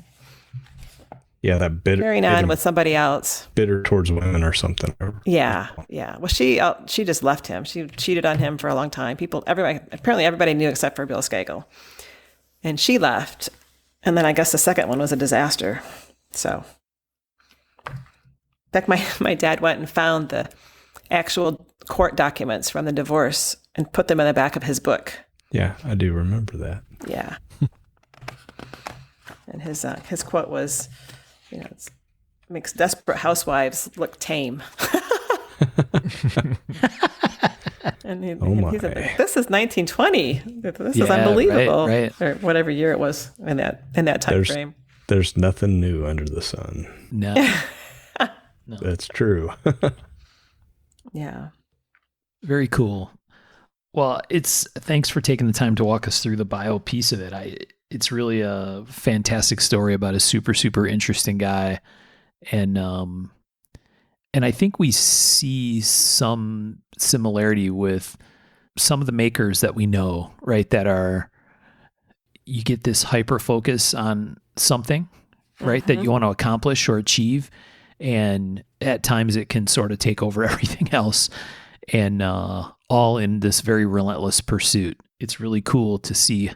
that bitter, carrying on with somebody else. Bitter towards women or something." Yeah. Well, she just left him. She cheated on him for a long time. Apparently everybody knew except for Bill Scagel. And she left. And then I guess the second one was a disaster. So, fact, my dad went and found the actual court documents from the divorce and put them in the back of his book. Yeah, I do remember that. Yeah. And his quote was, it makes desperate housewives look tame. And he said, "This is 1920. This is unbelievable." Right. Or whatever year it was in that time frame. There's nothing new under the sun. No. No. That's true. Yeah. Very cool. Well, thanks for taking the time to walk us through the bio piece of it. It's really a fantastic story about a super, super interesting guy. And I think we see some similarity with some of the makers that we know, right? You get this hyper focus on something, right? That you want to accomplish or achieve. And at times it can sort of take over everything else, and all in this very relentless pursuit. It's really cool to see,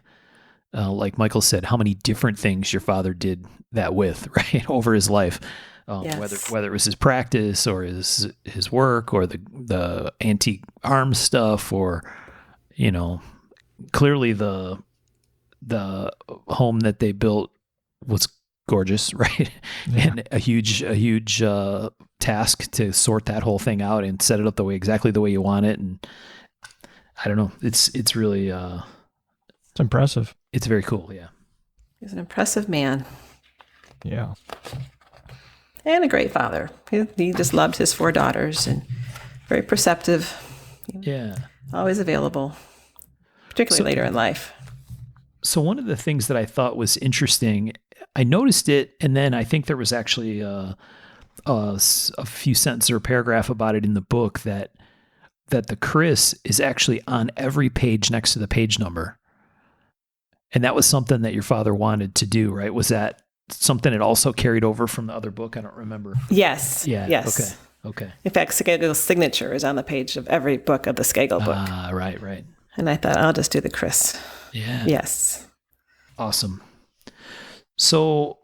like Michael said, how many different things your father did that with, right, over his life. Yes. Whether it was his practice or his work or the antique arms stuff, or clearly the home that they built was gorgeous, right? Yeah. And a huge task to sort that whole thing out and set it up exactly the way you want it. And I don't know, it's really it's impressive. It's very cool. Yeah, he's an impressive man. Yeah. And a great father. He just loved his 4 daughters and very perceptive. Yeah. Always available, particularly later in life. So one of the things that I thought was interesting, I noticed it, and then I think there was actually a few sentences or a paragraph about it in the book that the Chris is actually on every page next to the page number. And that was something that your father wanted to do, right? Was that something that also carried over from the other book? I don't remember. Yes. Yeah. Yes. Okay. In fact, Scagel's signature is on the page of every book of the Scagel book. Right. And I thought, I'll just do the Chris. Yeah. Yes. Awesome. So,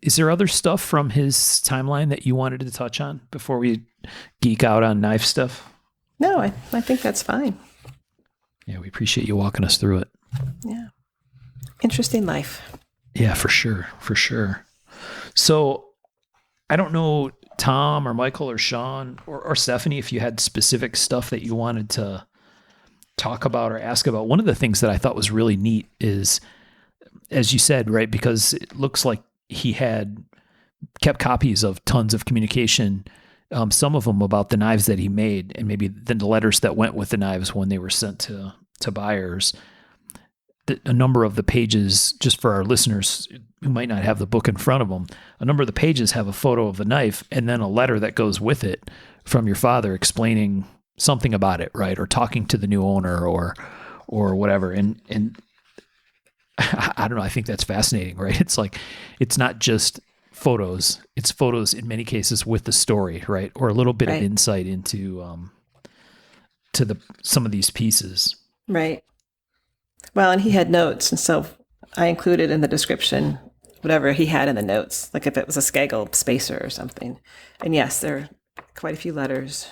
is there other stuff from his timeline that you wanted to touch on before we geek out on knife stuff? No, I think that's fine. Yeah, we appreciate you walking us through it. Yeah. Interesting life. Yeah, for sure. So I don't know, Tom or Michael or Sean or Stephanie, if you had specific stuff that you wanted to talk about or ask about. One of the things that I thought was really neat is, as you said, right, because it looks like he had kept copies of tons of communication, some of them about the knives that he made, and maybe then the letters that went with the knives when they were sent to buyers. A number of the pages, just for our listeners who might not have the book in front of them, a number of the pages have a photo of the knife and then a letter that goes with it from your father explaining something about it, right? Or talking to the new owner or whatever. And I don't know, I think that's fascinating, right? It's like, it's not just photos, it's photos in many cases with the story, right? Or a little bit of insight into some of these pieces. Right. Well, and he had notes, and so I included in the description whatever he had in the notes, like if it was a Scagel spacer or something. And yes, there are quite a few letters.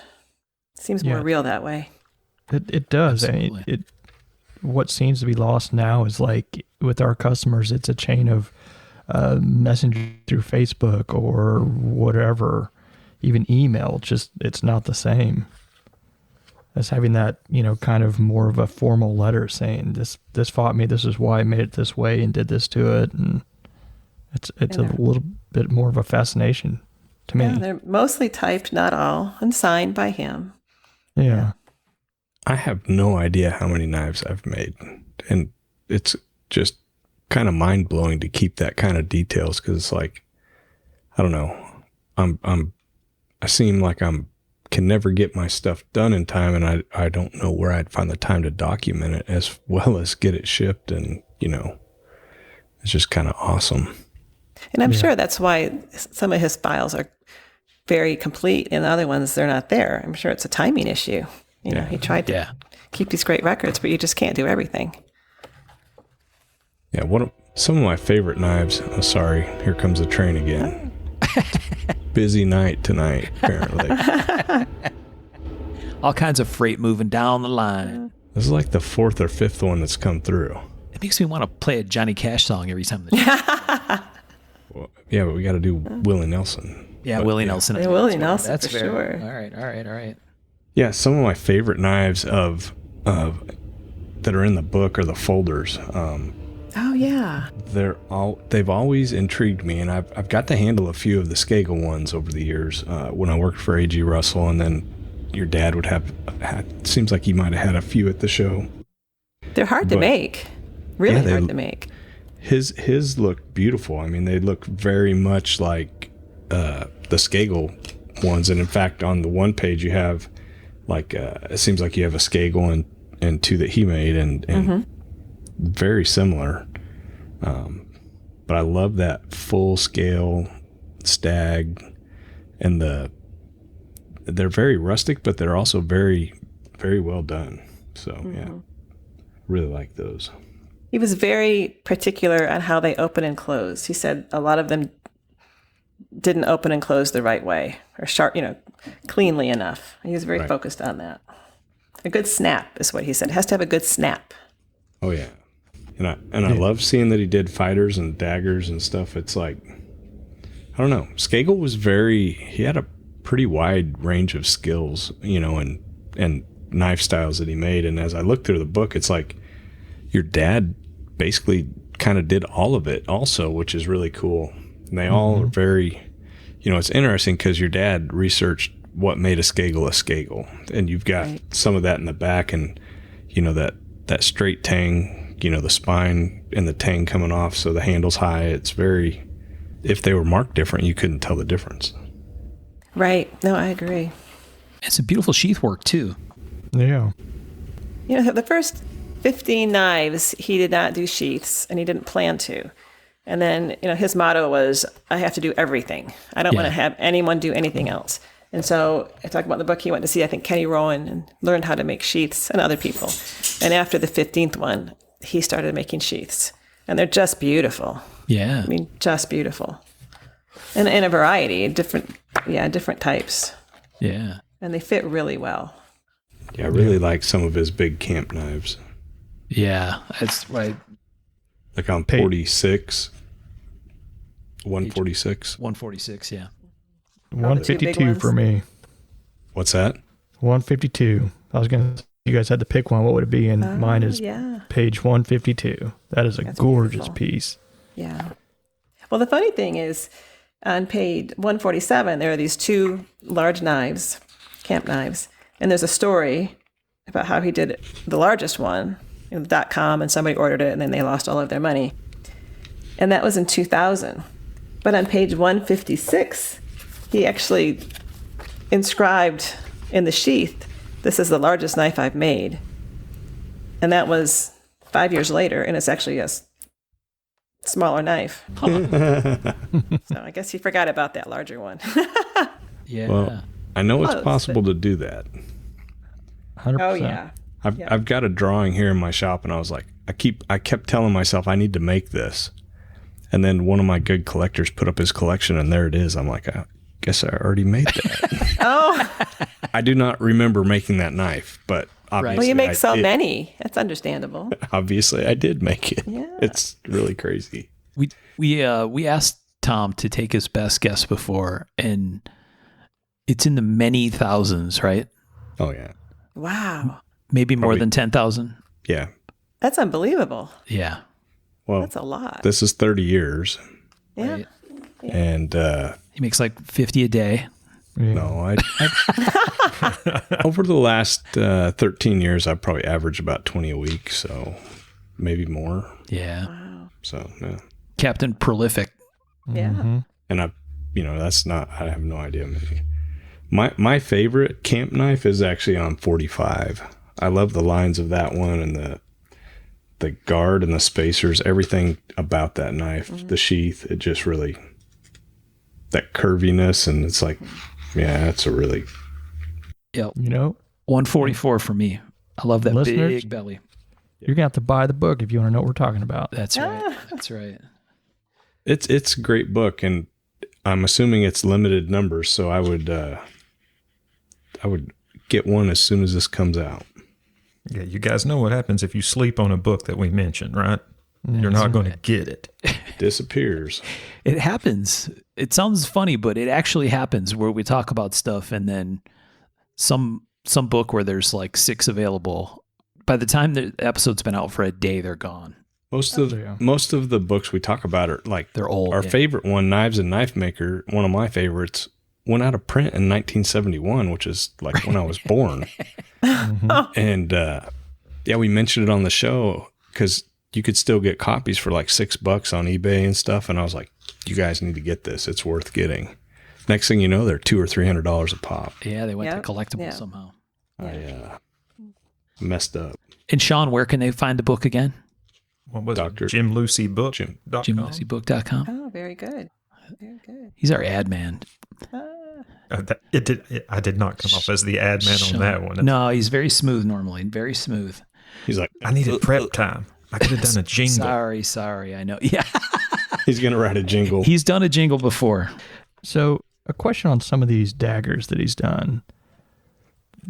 Seems more real that way. It does. Absolutely. I mean, what seems to be lost now is, like, with our customers, it's a chain of messenger through Facebook or whatever, even email. It's not the same as having that, kind of more of a formal letter saying this fought me, this is why I made it this way and did this to it. And it's a little bit more of a fascination to me. Yeah, they're mostly typed, not all, and signed by him. Yeah. I have no idea how many knives I've made. And it's just kind of mind blowing to keep that kind of details. Cause it's like, I don't know. I seem like can never get my stuff done in time, and I don't know where I'd find the time to document it as well as get it shipped, and it's just kind of awesome. And I'm sure that's why some of his files are very complete and the other ones, they're not there. I'm sure it's a timing issue. He tried to keep these great records, but you just can't do everything. Yeah, some of my favorite knives, oh, sorry, here comes the train again. busy night tonight, apparently. All kinds of freight moving down the line. This is like the 4th or 5th one that's come through. It makes me want to play a Johnny Cash song every time. Well, yeah, but we got to do Willie Nelson. Yeah, But, Willie Nelson. Yeah, Willie Nelson, That's for fair. sure. All right. Yeah, some of my favorite knives of that are in the book are the folders. Oh yeah. They've always intrigued me, and I've got to handle a few of the Scagel ones over the years. When I worked for A.G. Russell, and then your dad would have seems like he might have had a few at the show. They're hard to make. Really Yeah, hard to make. His look beautiful. I mean, they look very much like the Scagel ones, and in fact, on the one page you have like it seems like you have a Scagel and two that he made, and very similar. But I love that full scale stag, and they're very rustic, but they're also very, very well done. So yeah, really like those. He was very particular on how they open and close. He said a lot of them didn't open and close the right way or sharp, cleanly enough. He was very focused on that. A good snap is what he said. It has to have a good snap. Oh yeah, and I love seeing that he did fighters and daggers and stuff. It's like, I don't know, Scagel was he had a pretty wide range of skills, and knife styles that he made. And as I looked through the book, it's like your dad basically kind of did all of it also, which is really cool. And they all are very, it's interesting because your dad researched what made a Scagel, and you've got some of that in the back, and that straight tang, the spine and the tang coming off, so the handle's high. It's very, if they were marked different, you couldn't tell the difference. Right. No, I agree. It's a beautiful sheath work too. Yeah. The first 15 knives, he did not do sheaths, and he didn't plan to. And then, his motto was, I have to do everything. I don't want to have anyone do anything else. And so I talk about in the book, he went to see, I think, Kenny Rowan and learned how to make sheaths and other people. And after the 15th one, he started making sheaths. And they're just beautiful. Yeah. I mean, just beautiful. And in a variety, different types. Yeah. And they fit really well. Yeah, I really like some of his big camp knives. Yeah. That's right. Like on 46, 146. 146, yeah. 152 for me. What's that? 152. I was going to, you guys had to pick one. What would it be? And mine is page 152. That is That's gorgeous beautiful piece. Yeah. Well, the funny thing is, on page 147, there are these two large knives, camp knives, and there's a story about how he did the largest one, .com, and somebody ordered it, and then they lost all of their money. And that was in 2000. But on page 156, he actually inscribed in the sheath, "This is the largest knife I've made." And that was 5 years later, and it's actually a smaller knife. So I guess he forgot about that larger one. Yeah. Well, I know it's possible to do that. 100%. Oh, yeah. I've got a drawing here in my shop, and I was like, I kept telling myself I need to make this. And then one of my good collectors put up his collection, and there it is. I'm like, I guess I already made that. Oh. I do not remember making that knife, but obviously Well, you make so did. many. That's understandable. Obviously, I did make it. Yeah. It's really crazy. We asked Tom to take his best guess before, and it's in the many thousands, right? Oh, yeah. Wow. Maybe more Probably. than 10,000. Yeah. That's unbelievable. Yeah. Well, That's a lot. this is 30 years, Yeah. Right. and He makes like 50 a day. Yeah. no, over the last 13 years, I've probably averaged about 20 a week, so maybe more. Yeah. Wow. So, yeah. Captain Prolific. Yeah. And I have no idea. My favorite camp knife is actually on 45. I love the lines of that one, and the guard and the spacers, everything about that knife, the sheath, it just really, that curviness, and it's like, yeah, it's a really. Yeah. 144 for me. I love that Listeners? big belly. You're going to have to buy the book if you want to know what we're talking about. That's right. That's right. It's a great book, and I'm assuming it's limited numbers, so I would get one as soon as this comes out. Yeah, you guys know what happens if you sleep on a book that we mentioned, right? You're not going to get it. Disappears. It happens. It sounds funny, but it actually happens where we talk about stuff and then some book where there's like 6 available. By the time the episode's been out for a day, they're gone. Most of the books we talk about are like They're old. Our favorite one, Knives and Knifemaker, one of my favorites, went out of print in 1971, which is like when I was born. And we mentioned it on the show because you could still get copies for like $6 on eBay and stuff. And I was like, you guys need to get this. It's worth getting. Next thing you know, they're $200 or $300 a pop. Yeah, they went to collectible somehow. I messed up. And Sean, where can they find the book again? What was Dr. it? Jim Lucie Book. JimLucieBook.com. Oh, very good. Very good. He's our ad man. I did not come off as the ad man on that one. No, he's very smooth normally. Very smooth. He's like, I needed prep time. I could have done a jingle. Sorry. I know. Yeah. he's going to write a jingle. He's done a jingle before. So a question on some of these daggers that he's done.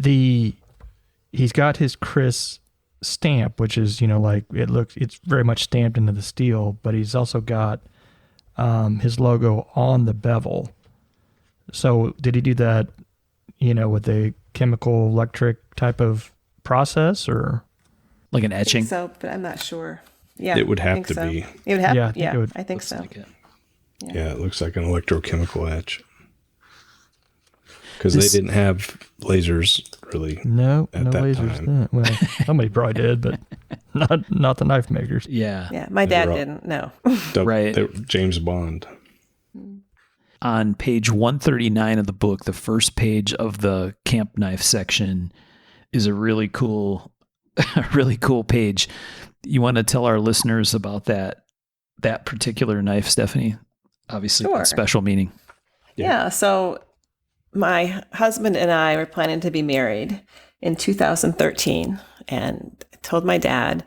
He's got his Chris stamp, which is, like it's very much stamped into the steel, but he's also got his logo on the bevel. So did he do that, with a chemical electric type of process or like an etching? So, but I'm not sure. Yeah, it would I have think to so. be. It would have. Yeah, Yeah, I think so. Like it. Yeah, it looks like an electrochemical etch. Because they didn't have lasers really. no at that lasers time. then. Well, somebody probably did, but not the knife makers. Yeah. Yeah, my dad They're all- didn't. No. Right. James Bond. On page 139 of the book, the first page of the camp knife section is a really cool page. You want to tell our listeners about that particular knife, Stephanie? Obviously, Sure. special meaning. Yeah. So my husband and I were planning to be married in 2013 and I told my dad,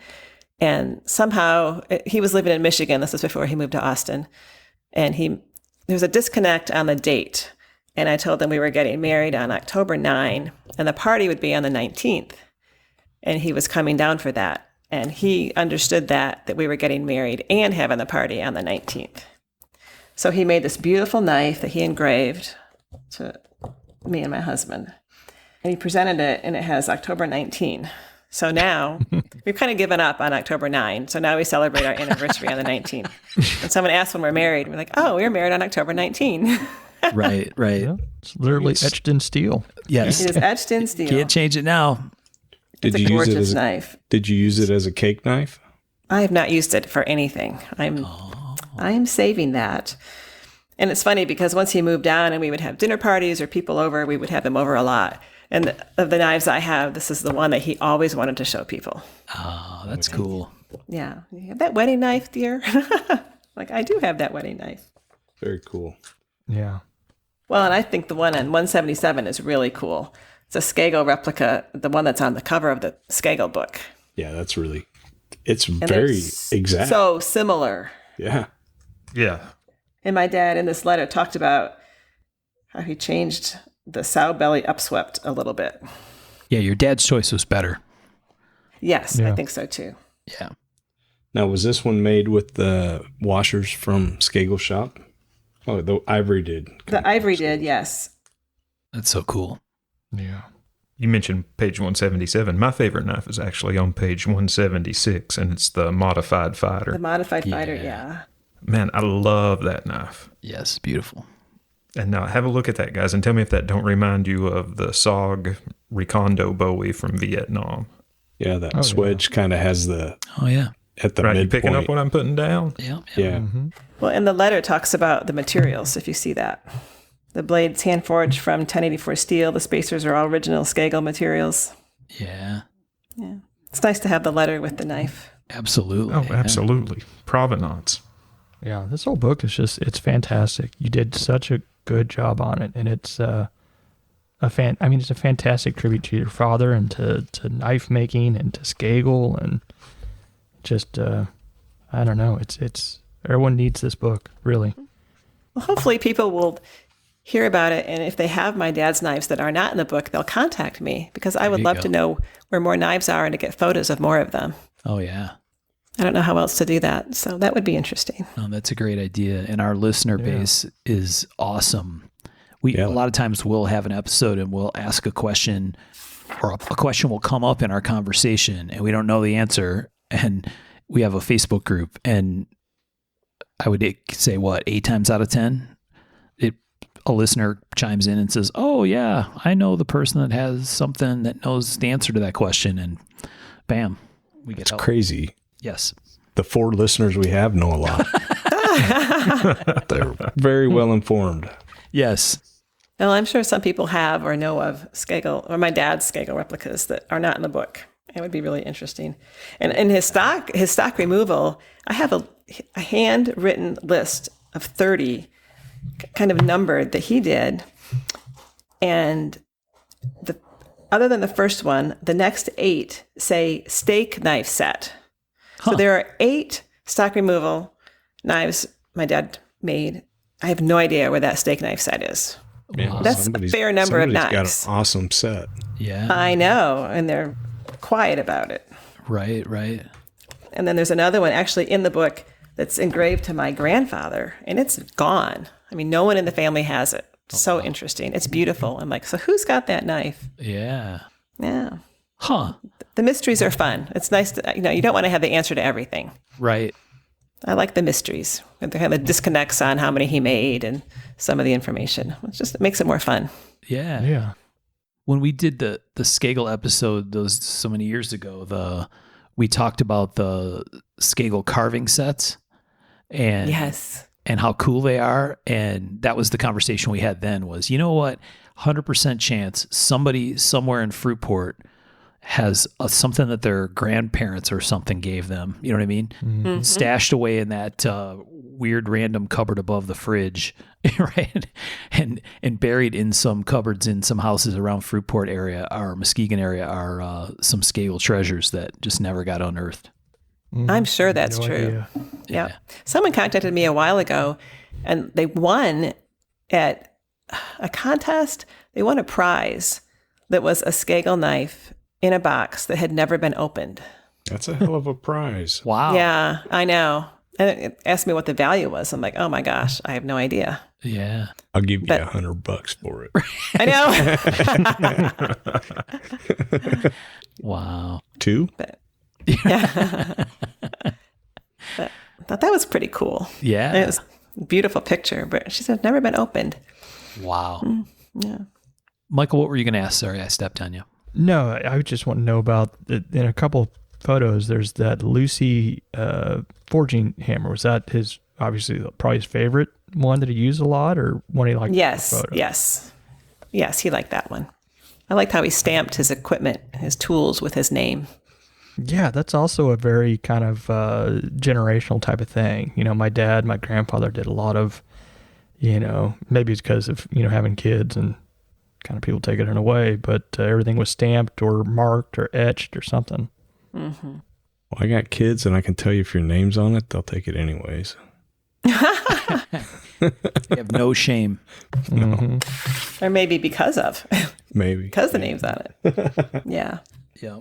and somehow he was living in Michigan. This was before he moved to Austin. And there was a disconnect on the date. And I told him we were getting married on October 9 and the party would be on the 19th. And he was coming down for that. And he understood that we were getting married and having the party on the 19th. So he made this beautiful knife that he engraved to me and my husband. And he presented it, and it has October 19. So now we've kind of given up on October 9. So now we celebrate our anniversary on the 19th. And someone asked when we're married, we're like, oh, we were married on October 19. Right. Yeah, it's literally etched in steel. Yes. It is etched in steel. Can't change it now. It's a gorgeous knife. Did you use it as a cake knife? I have not used it for anything. I'm saving that. And it's funny because once he moved down and we would have dinner parties or people over, we would have them over a lot. And of the knives I have, this is the one that he always wanted to show people. Oh, that's cool. Yeah. You have that wedding knife, dear? Like, I do have that wedding knife. Very cool. Yeah. Well, and I think the one on 177 is really cool. It's a Scagel replica, the one that's on the cover of the Scagel book. Yeah, that's really, it's And very they're exact. So similar. Yeah. Yeah. And my dad in this letter talked about how he changed the sow belly upswept a little bit. Yeah, your dad's choice was better. Yes, Yeah. I think so too. Yeah. Now, was this one made with the washers from Scagel shop? Oh, the ivory did. The ivory did, yes. That's so cool. Yeah. You mentioned page 177. My favorite knife is actually on page 176, and it's the Modified Fighter. The modified fighter, Yeah. yeah. Man, I love that knife. Yes, beautiful. And now have a look at that, guys, and tell me if that don't remind you of the SOG Recondo Bowie from Vietnam. Yeah, that swedge kind of has the, Oh, yeah. at the Right, you midpoint. picking up what I'm putting down? Yeah. Yeah. Well, and the letter talks about the materials, if you see that. The blade's hand forged from 1084 steel. The spacers are all original Scagel materials. Yeah. Yeah. It's nice to have the letter with the knife. Absolutely. Oh, Yeah. absolutely. Provenance. Yeah, this whole book is it's fantastic. You did such a good job on it, and it's it's a fantastic tribute to your father and to knife making and to Scagel, and just I don't know. It's everyone needs this book, really. Well, hopefully people will hear about it. And if they have my dad's knives that are not in the book, they'll contact me because I would love to know where more knives are and to get photos of more of them. Oh, yeah. I don't know how else to do that. So that would be interesting. Oh, that's a great idea. And our listener base is awesome. A lot of times we'll have an episode and we'll ask a question, or a question will come up in our conversation and we don't know the answer. And we have a Facebook group, and I would say 8 times out of 10, a listener chimes in and says, "Oh yeah, I know the person that has something that knows the answer to that question." And bam, we get help. Crazy. Yes. The 4 listeners we have know a lot. They're very well informed. Yes. Well, I'm sure some people have or know of Scagel, or my dad's Scagel replicas that are not in the book. It would be really interesting. And in his stock removal, I have a handwritten list of 30 kind of numbered that he did. And other than the first one, the next 8 say steak knife set. So there are 8 stock removal knives my dad made. I have no idea where that steak knife set is. Wow. That's a fair number of knives. Somebody's got an awesome set. Yeah. I know. And they're quiet about it. Right. And then there's another one actually in the book that's engraved to my grandfather, and it's gone. I mean, no one in the family has it. So interesting. It's beautiful. I'm like, so who's got that knife? Yeah. Yeah. Huh. The mysteries are fun. It's nice to, you don't want to have the answer to everything. Right. I like the mysteries. And they have the disconnects on how many he made and some of the information. It makes it more fun. Yeah. Yeah. When we did the Scagel episode so many years ago, we talked about the Scagel carving sets and yes, and how cool they are. And that was the conversation we had then was, you know what, 100% chance somebody somewhere in Fruitport has something that their grandparents or something gave them. You know what I mean? Mm-hmm. Stashed away in that weird random cupboard above the fridge, right? And buried in some cupboards in some houses around Fruitport area or Muskegon area are some Scagel treasures that just never got unearthed. I'm sure that's true. Idea. Yeah. Someone contacted me a while ago, and they won at a contest. They won a prize that was a Scagel knife in a box that had never been opened. That's a hell of a prize. Wow. Yeah, I know. And it asked me what the value was. I'm like, oh my gosh, I have no idea. Yeah. I'll give you $100 for it. I know. Wow. 2? Yeah. But I thought that was pretty cool. Yeah. And it was a beautiful picture, but she said never been opened. Wow. Yeah. Michael, what were you going to ask? Sorry, I stepped on you. No, I just want to know about, in a couple photos, there's that Lucie forging hammer. Was that probably his favorite one that he used a lot, or one he liked? Yes, the photo? yes, he liked that one. I liked how he stamped his equipment, his tools with his name. Yeah, that's also a very kind of generational type of thing. My dad, my grandfather did a lot of, maybe it's because of, having kids and kind of people taking it away, but everything was stamped or marked or etched or something. Mm-hmm. Well, I got kids, and I can tell you if your name's on it, they'll take it anyways. You have no shame. Mm-hmm. Or maybe because of. Maybe. Because the name's on it. Yeah. Yeah.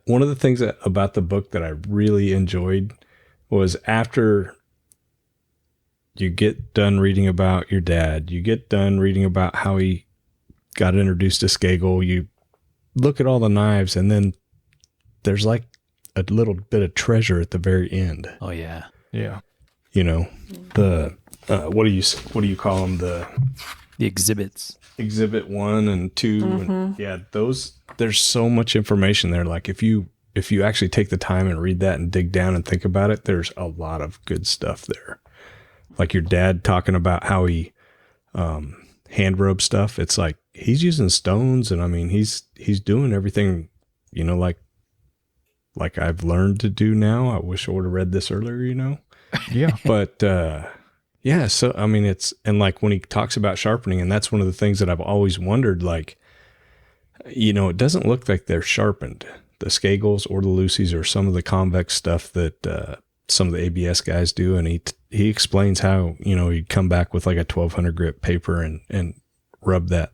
One of the things about the book that I really enjoyed was after you get done reading about your dad, you get done reading about how he got introduced to Scagel, you look at all the knives, and then there's like a little bit of treasure at the very end. Oh yeah. Yeah. The what do you call them? The exhibits. Exhibit 1 and 2. Mm-hmm. And yeah, there's so much information there. Like if you actually take the time and read that and dig down and think about it, there's a lot of good stuff there. Like your dad talking about how he hand rub stuff. It's like he's using stones, and I mean he's doing everything, like I've learned to do now. I wish I would have read this earlier, Yeah. But yeah, so I mean and like when he talks about sharpening, and that's one of the things that I've always wondered, like, it doesn't look like they're sharpened, the Scagels or the Lucies or some of the convex stuff that some of the ABS guys do, and he explains how, you know, he'd come back with like a 1200 grit paper and rub that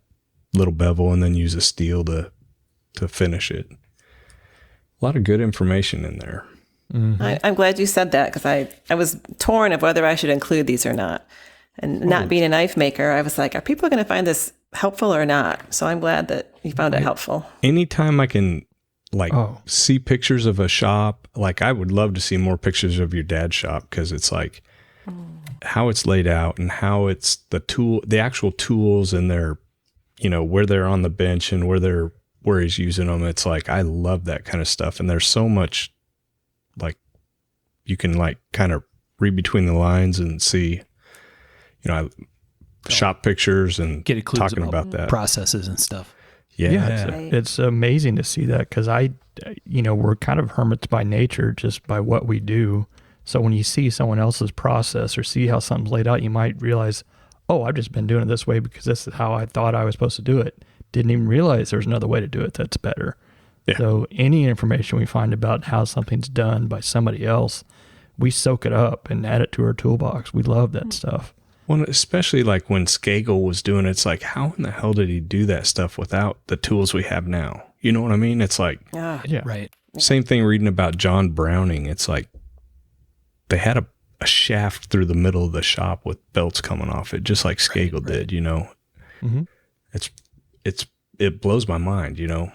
little bevel and then use a steel to finish it. A lot of good information in there. Mm-hmm. I'm glad you said that, because I was torn of whether I should include these or not. And not being a knife maker, I was like, are people going to find this helpful or not? So I'm glad that you found it helpful. Anytime I can see pictures of a shop, like I would love to see more pictures of your dad's shop, because it's like how it's laid out and how it's the actual tools and their, you know, where they're on the bench and where he's using them. It's like, I love that kind of stuff. And there's so much, like, you can like kind of read between the lines and see, you know, shop pictures and get talking about that processes and stuff. Yeah. It's amazing to see that, because we're kind of hermits by nature, just by what we do. So when you see someone else's process or see how something's laid out, you might realize, oh, I've just been doing it this way because this is how I thought I was supposed to do it. Didn't even realize there's another way to do it that's better. Yeah. So any information we find about how something's done by somebody else, we soak it up and add it to our toolbox. We love that stuff. Well, especially like when Scagel was doing it, it's like, how in the hell did he do that stuff without the tools we have now? You know what I mean? It's like, Yeah. Right. same thing reading about John Browning. It's like they had a shaft through the middle of the shop with belts coming off it, just like Scagel did, you know? Mm-hmm. It blows my mind, you know?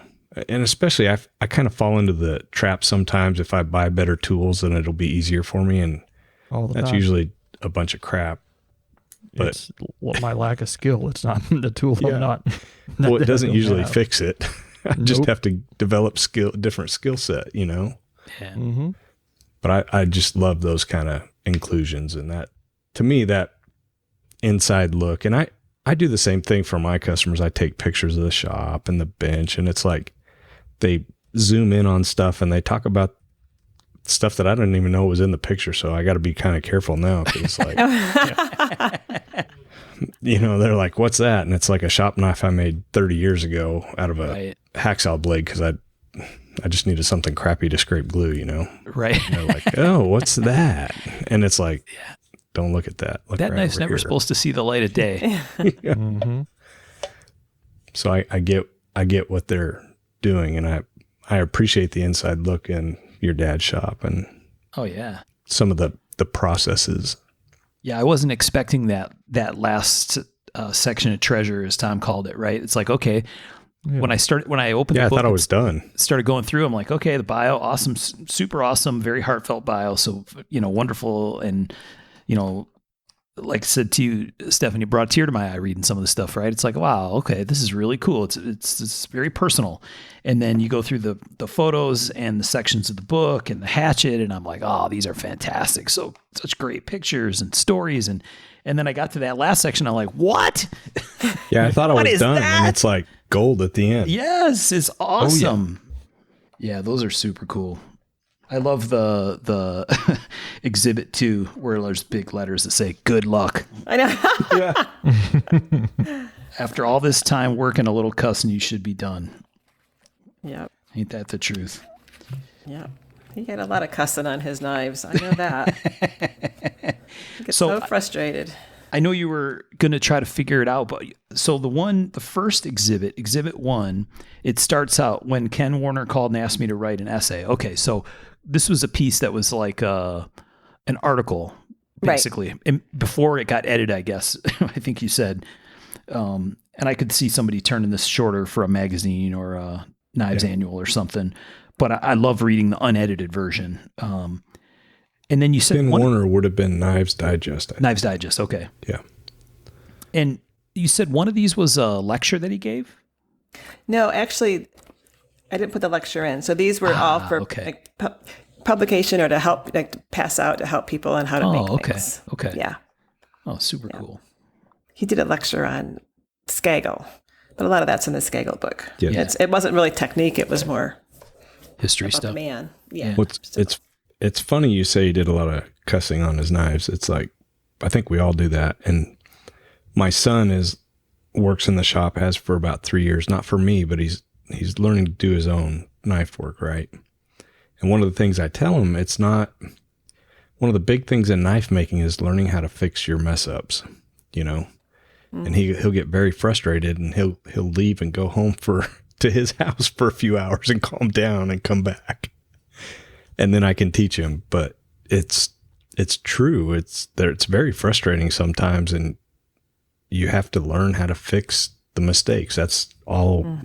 And especially I kind of fall into the trap sometimes. If I buy better tools, then it'll be easier for me. And All the that's time. usually a bunch of crap. But It's my lack of skill. It's not the tool. Yeah. I'm not. Well, it that I doesn't don't usually have. fix it. I just Nope. have to develop different skill set, you know? Yeah. Mm-hmm. But I just love those kind of inclusions, and that, to me, that inside look. And I do the same thing for my customers. I take pictures of the shop and the bench, and it's like they zoom in on stuff and they talk about stuff that I didn't even know was in the picture. So I got to be kind of careful now, because like, you know, they're like, what's that? And it's like a shop knife I made 30 years ago out of a hacksaw blade, because I just needed something crappy to scrape glue, you know? Right. And they're like, oh, what's that? And it's like, don't look at that. Look That right knife's over never here. supposed to see the light of day. Mm-hmm. So I get what they're doing, and I appreciate the inside look in your dad's shop and Oh yeah. some of the processes. Yeah, I wasn't expecting that last section of treasure, as Tom called it, right? It's like, okay, when I opened Yeah, the book, I thought I was done. started going through, I'm like, okay, the bio, awesome, super awesome, very heartfelt bio. So, you know, wonderful. And, you know, like I said to you, Stephanie, brought a tear to my eye reading some of the stuff, right? It's like, wow, okay, this is really cool. It's very personal. And then you go through the photos and the sections of the book and the hatchet, and I'm like, oh, these are fantastic. So such great pictures and stories. And then I got to that last section. I'm like, what? Yeah, I thought I What was is done, that? and it's like gold at the end. Yes, it's awesome. Yeah, those are super cool. I love the exhibit 2 where there's big letters that say good luck. I know. After all this time working a little cussing, you should be done. Yep. Ain't that the truth? Yep. He had a lot of cussing on his knives. I know that. He gets So so frustrated. I know you were going to try to figure it out, but so the first exhibit 1, it starts out when Ken Warner called and asked me to write an essay. Okay, so this was a piece that was like an article, basically, and before it got edited, I guess. I think you said, and I could see somebody turning this shorter for a magazine or a Knives Annual or something. But I love reading the unedited version. And then you said Ben Warner would have been Knives Digest. I think. Knives Digest. Okay. Yeah. And you said one of these was a lecture that he gave? No, actually, I didn't put the lecture in. So these were all for like, publication or to help, like to pass out to help people on how to make things. Okay. Yeah. Oh, super cool. He did a lecture on Scagel, but a lot of that's in the Scagel book. Yeah. It wasn't really technique. It was more History about the stuff. man. Yeah. Well, it's funny you say he did a lot of cussing on his knives. It's like, I think we all do that. And my son works in the shop, has for about 3 years, not for me, but he's learning to do his own knife work. Right. And one of the things I tell him, it's not, one of the big things in knife making is learning how to fix your mess ups, and he'll get very frustrated, and he'll leave and go home to his house for a few hours and calm down and come back. And then I can teach him, but it's true. It's very frustrating sometimes, and you have to learn how to fix the mistakes. That's all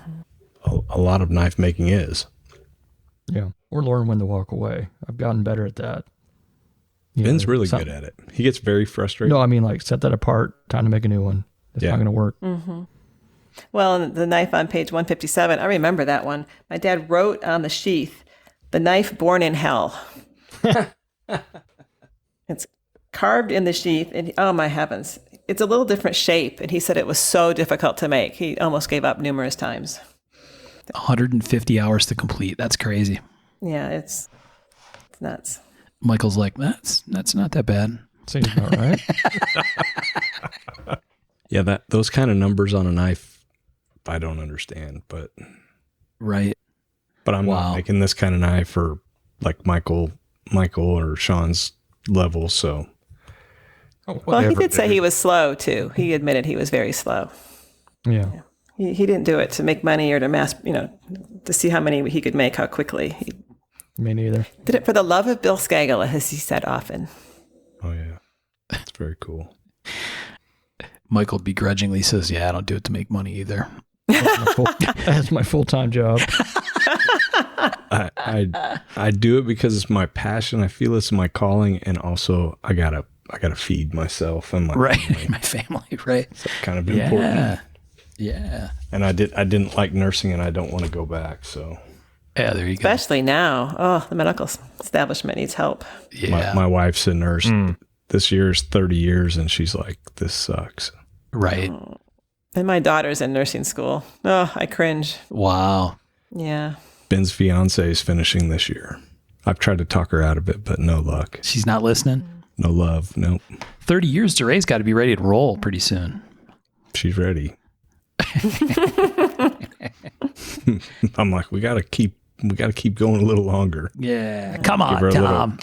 a lot of knife making is. Yeah. Or learn when to walk away. I've gotten better at that. Ben's really good at it. He gets very frustrated. No, I mean, like, set that apart. Time to make a new one. It's not going to work. Mm-hmm. Well, the knife on page 157, I remember that one. My dad wrote on the sheath, "The knife born in hell." It's carved in the sheath, and oh my heavens, it's a little different shape. And he said it was so difficult to make. He almost gave up numerous times. 150 hours to complete. That's crazy. Yeah, it's nuts. Michael's like, that's not that bad. Seems about right. Yeah, those kind of numbers on a knife, I don't understand, but right. But I'm not making this kind of knife for like Michael or Sean's level. So, well, he did say he was slow too. He admitted he was very slow. Yeah. He didn't do it to make money or to to see how many he could make, how quickly. Me neither. Did it for the love of Bill Scagel, as he said often. Oh yeah, that's very cool. Michael begrudgingly says, "Yeah, I don't do it to make money either." That's my full-time job. I do it because it's my passion. I feel it's my calling, and also I gotta feed myself and my family. My family, right? So kind of important. Yeah. And I didn't like nursing, and I don't want to go back. So yeah, there you go. Especially now, the medical establishment needs help. Yeah, my wife's a nurse. This year's 30 years, and she's like, "This sucks." Right. And my daughter's in nursing school. Oh, I cringe. Wow. Yeah. Ben's fiance is finishing this year. I've tried to talk her out of it, but no luck. She's not listening? No love. Nope. 30 years, DeRay's got to be ready to roll pretty soon. She's ready. I'm like, we gotta keep going a little longer. Yeah. Come on, Give her Tom.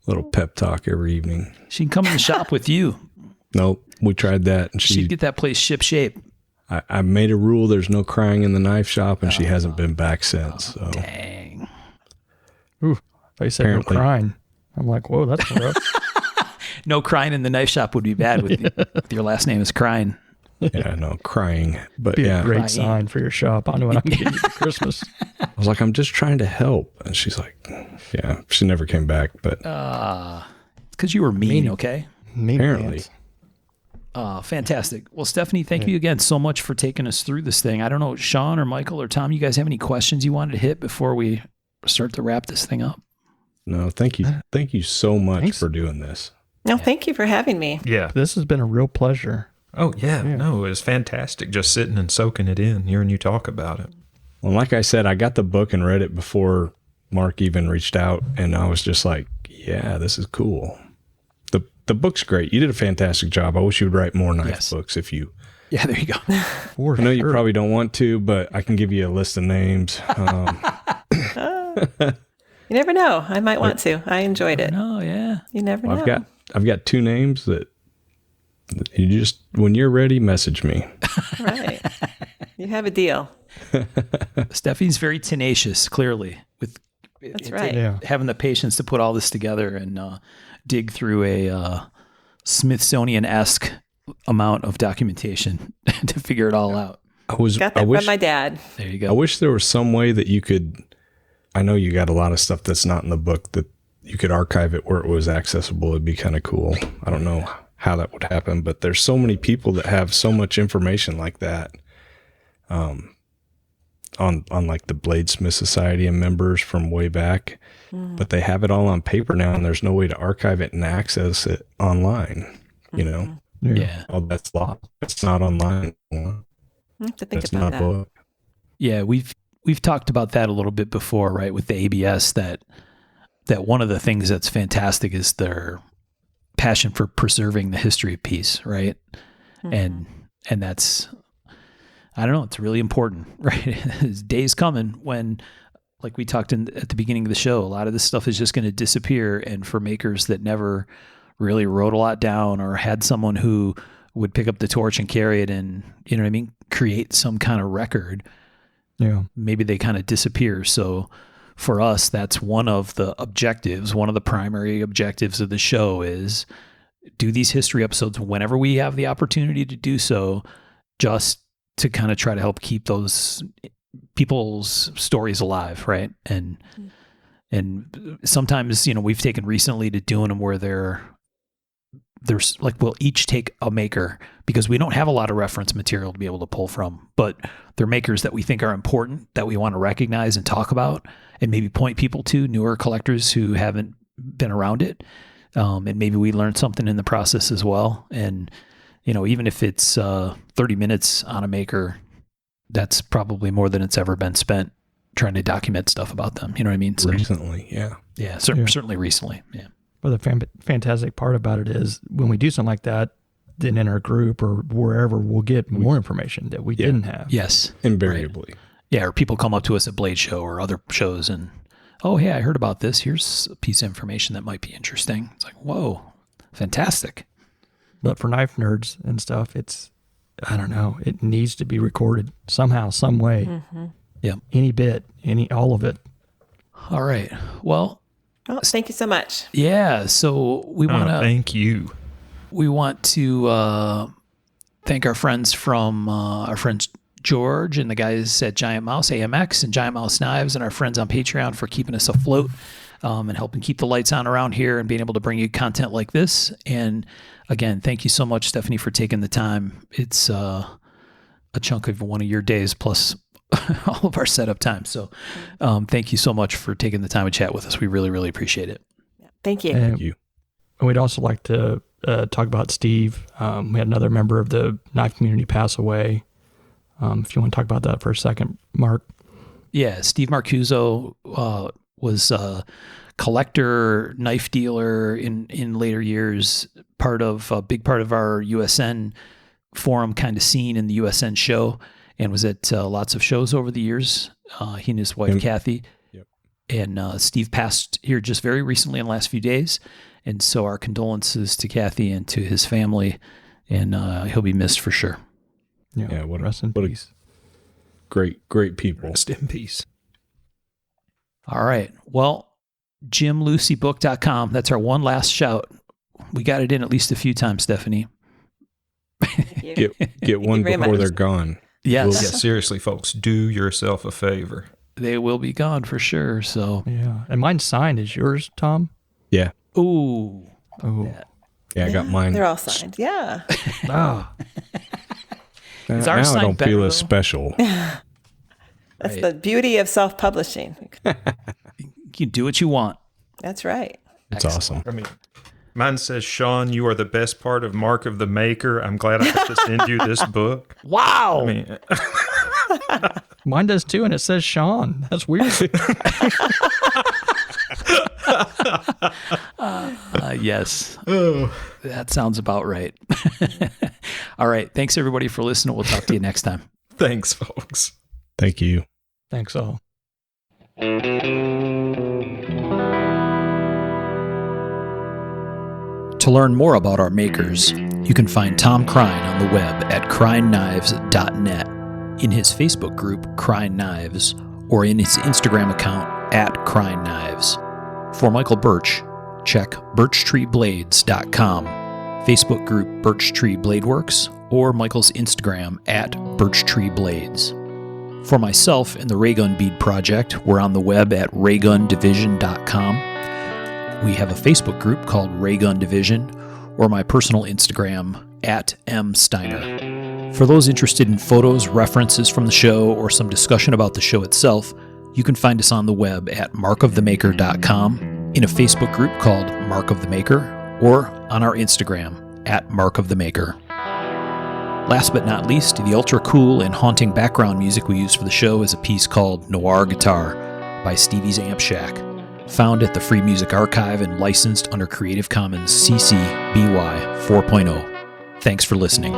Little pep talk every evening. She can come in the shop with you. Nope. We tried that, and she'd get that place ship shape. I made a rule there's no crying in the knife shop, and she hasn't been back since. So. Dang. Ooh, they said no crying. I'm like, whoa, that's rough. No crying in the knife shop would be bad with your last name is Crying. Yeah, no crying. But be yeah. a great sign for your shop. I know what I'm going to get you for Christmas. I was like, I'm just trying to help. And she's like, yeah, she never came back. But because you were mean, okay? Apparently. Fantastic. Well, Stephanie, thank you again so much for taking us through this thing. I don't know, Sean or Michael or Tom, you guys have any questions you wanted to hit before we start to wrap this thing up? No, thank you. Thank you so much for doing this. No, thank you for having me. Yeah. This has been a real pleasure. Oh, yeah. No, it was fantastic just sitting and soaking it in, hearing you talk about it. Well, like I said, I got the book and read it before Mark even reached out, and I was just like, yeah, this is cool. The book's great. You did a fantastic job. I wish you would write more knife books if you... Yeah, there you go. I know you probably don't want to, but I can give you a list of names. You never know. I might want to. I enjoyed it. Oh, yeah. You never know. I've got two names that you just, when you're ready, message me. Right. You have a deal. Stephanie's very tenacious, clearly. That's right. Having the patience to put all this together and dig through a Smithsonian-esque amount of documentation to figure it all out. Got that from my dad. There you go. I wish there was some way that you could, I know you got a lot of stuff that's not in the book, that you could archive it where it was accessible. It'd be kind of cool. I don't know how that would happen, but there's so many people that have so much information like that on like the Bladesmith Society and members from way back, but they have it all on paper now, and there's no way to archive it and access it online, you know? Yeah. Oh, that's lost. It's not online anymore. I have to think That's about not that. book. Yeah, we've talked about that a little bit before, right? With the ABS, that one of the things that's fantastic is their passion for preserving the history of peace, right? And that's, I don't know, it's really important, right? There's days coming when like we talked at the beginning of the show, a lot of this stuff is just going to disappear. And for makers that never really wrote a lot down or had someone who would pick up the torch and carry it and, you know what I mean, create some kind of record, maybe they kind of disappear. So for us, that's one of the objectives. One of the primary objectives of the show is do these history episodes whenever we have the opportunity to do so, just to kind of try to help keep those people's stories alive, right? And sometimes, you know, we've taken recently to doing them where there's like, we'll each take a maker because we don't have a lot of reference material to be able to pull from, but they're makers that we think are important, that we want to recognize and talk about and maybe point people to, newer collectors who haven't been around it. And maybe we learned something in the process as well. And, you know, even if it's 30 minutes on a maker, that's probably more than it's ever been spent trying to document stuff about them. You know what I mean? So, recently, yeah. Certainly recently. Yeah. Well, the fantastic part about it is when we do something like that, then in our group or wherever, we'll get more information that we didn't have. Yes. Invariably. Right. Yeah. Or people come up to us at Blade Show or other shows and, oh, hey, I heard about this. Here's a piece of information that might be interesting. It's like, whoa, fantastic. But for knife nerds and stuff, I don't know, it needs to be recorded somehow, some way. Mm-hmm. Yeah. Any bit, all of it. All right. Well, thank you so much. Yeah. So we want to thank you. We want to thank our friends from our friends George and the guys at Giant Mouse AMX and Giant Mouse Knives and our friends on Patreon for keeping us afloat and helping keep the lights on around here and being able to bring you content like this. And again, thank you so much, Stephanie, for taking the time. It's a chunk of one of your days plus all of our setup time. So thank you so much for taking the time to chat with us. We really, really appreciate it. Thank you. Thank you. And we'd also like to talk about Steve. We had another member of the knife community pass away. If you want to talk about that for a second, Mark. Yeah, Steve Marcuso was a collector, knife dealer in later years, a big part of our USN forum kind of scene in the USN show, and was at lots of shows over the years. He and his wife, Kathy. Yep. And Steve passed here just very recently in the last few days. And so our condolences to Kathy and to his family, and he'll be missed for sure. Yeah, rest in peace. Great people. Rest in peace. All right. Well, JimLucieBook.com. That's our one last shout. We got it in at least a few times, Stephanie. Get one before they're gone. Yes. Yeah, seriously, folks, do yourself a favor. They will be gone for sure. So yeah, and mine's signed. Is yours, Tom? Yeah. Ooh. Oh. Yeah, I got mine. They're all signed. Yeah. Ah. Is our now sign I don't better, feel though? as special. That's Right. the beauty of self-publishing. You can do what you want. That's right. It's awesome. I mean, mine says, Sean, you are the best part of Mark of the Maker. I'm glad I got to send you this book. Wow. I mean, Mine does too, and it says Sean. That's weird. Yes. That sounds about right. All right. Thanks, everybody, for listening. We'll talk to you next time. thanks, folks. Thank you. Thanks all. To learn more about our makers, you can find Tom Crine on the web at crineknives.net, in his Facebook group, Crine Knives, or in his Instagram account, at Crine Knives. For Michael Birch, check birchtreeblades.com, Facebook group Birch Tree Blade Works, or Michael's Instagram at birchtreeblades. For myself and the Raygun Bead Project, we're on the web at raygundivision.com. We have a Facebook group called Raygun Division, or my personal Instagram, at msteiner. For those interested in photos, references from the show, or some discussion about the show itself, you can find us on the web at markofthemaker.com, in a Facebook group called Mark of the Maker, or on our Instagram, at Mark of the Maker. Last but not least, the ultra cool and haunting background music we use for the show is a piece called Noir Guitar by Stevie's Amp Shack, found at the Free Music Archive and licensed under Creative Commons CC BY 4.0. Thanks for listening.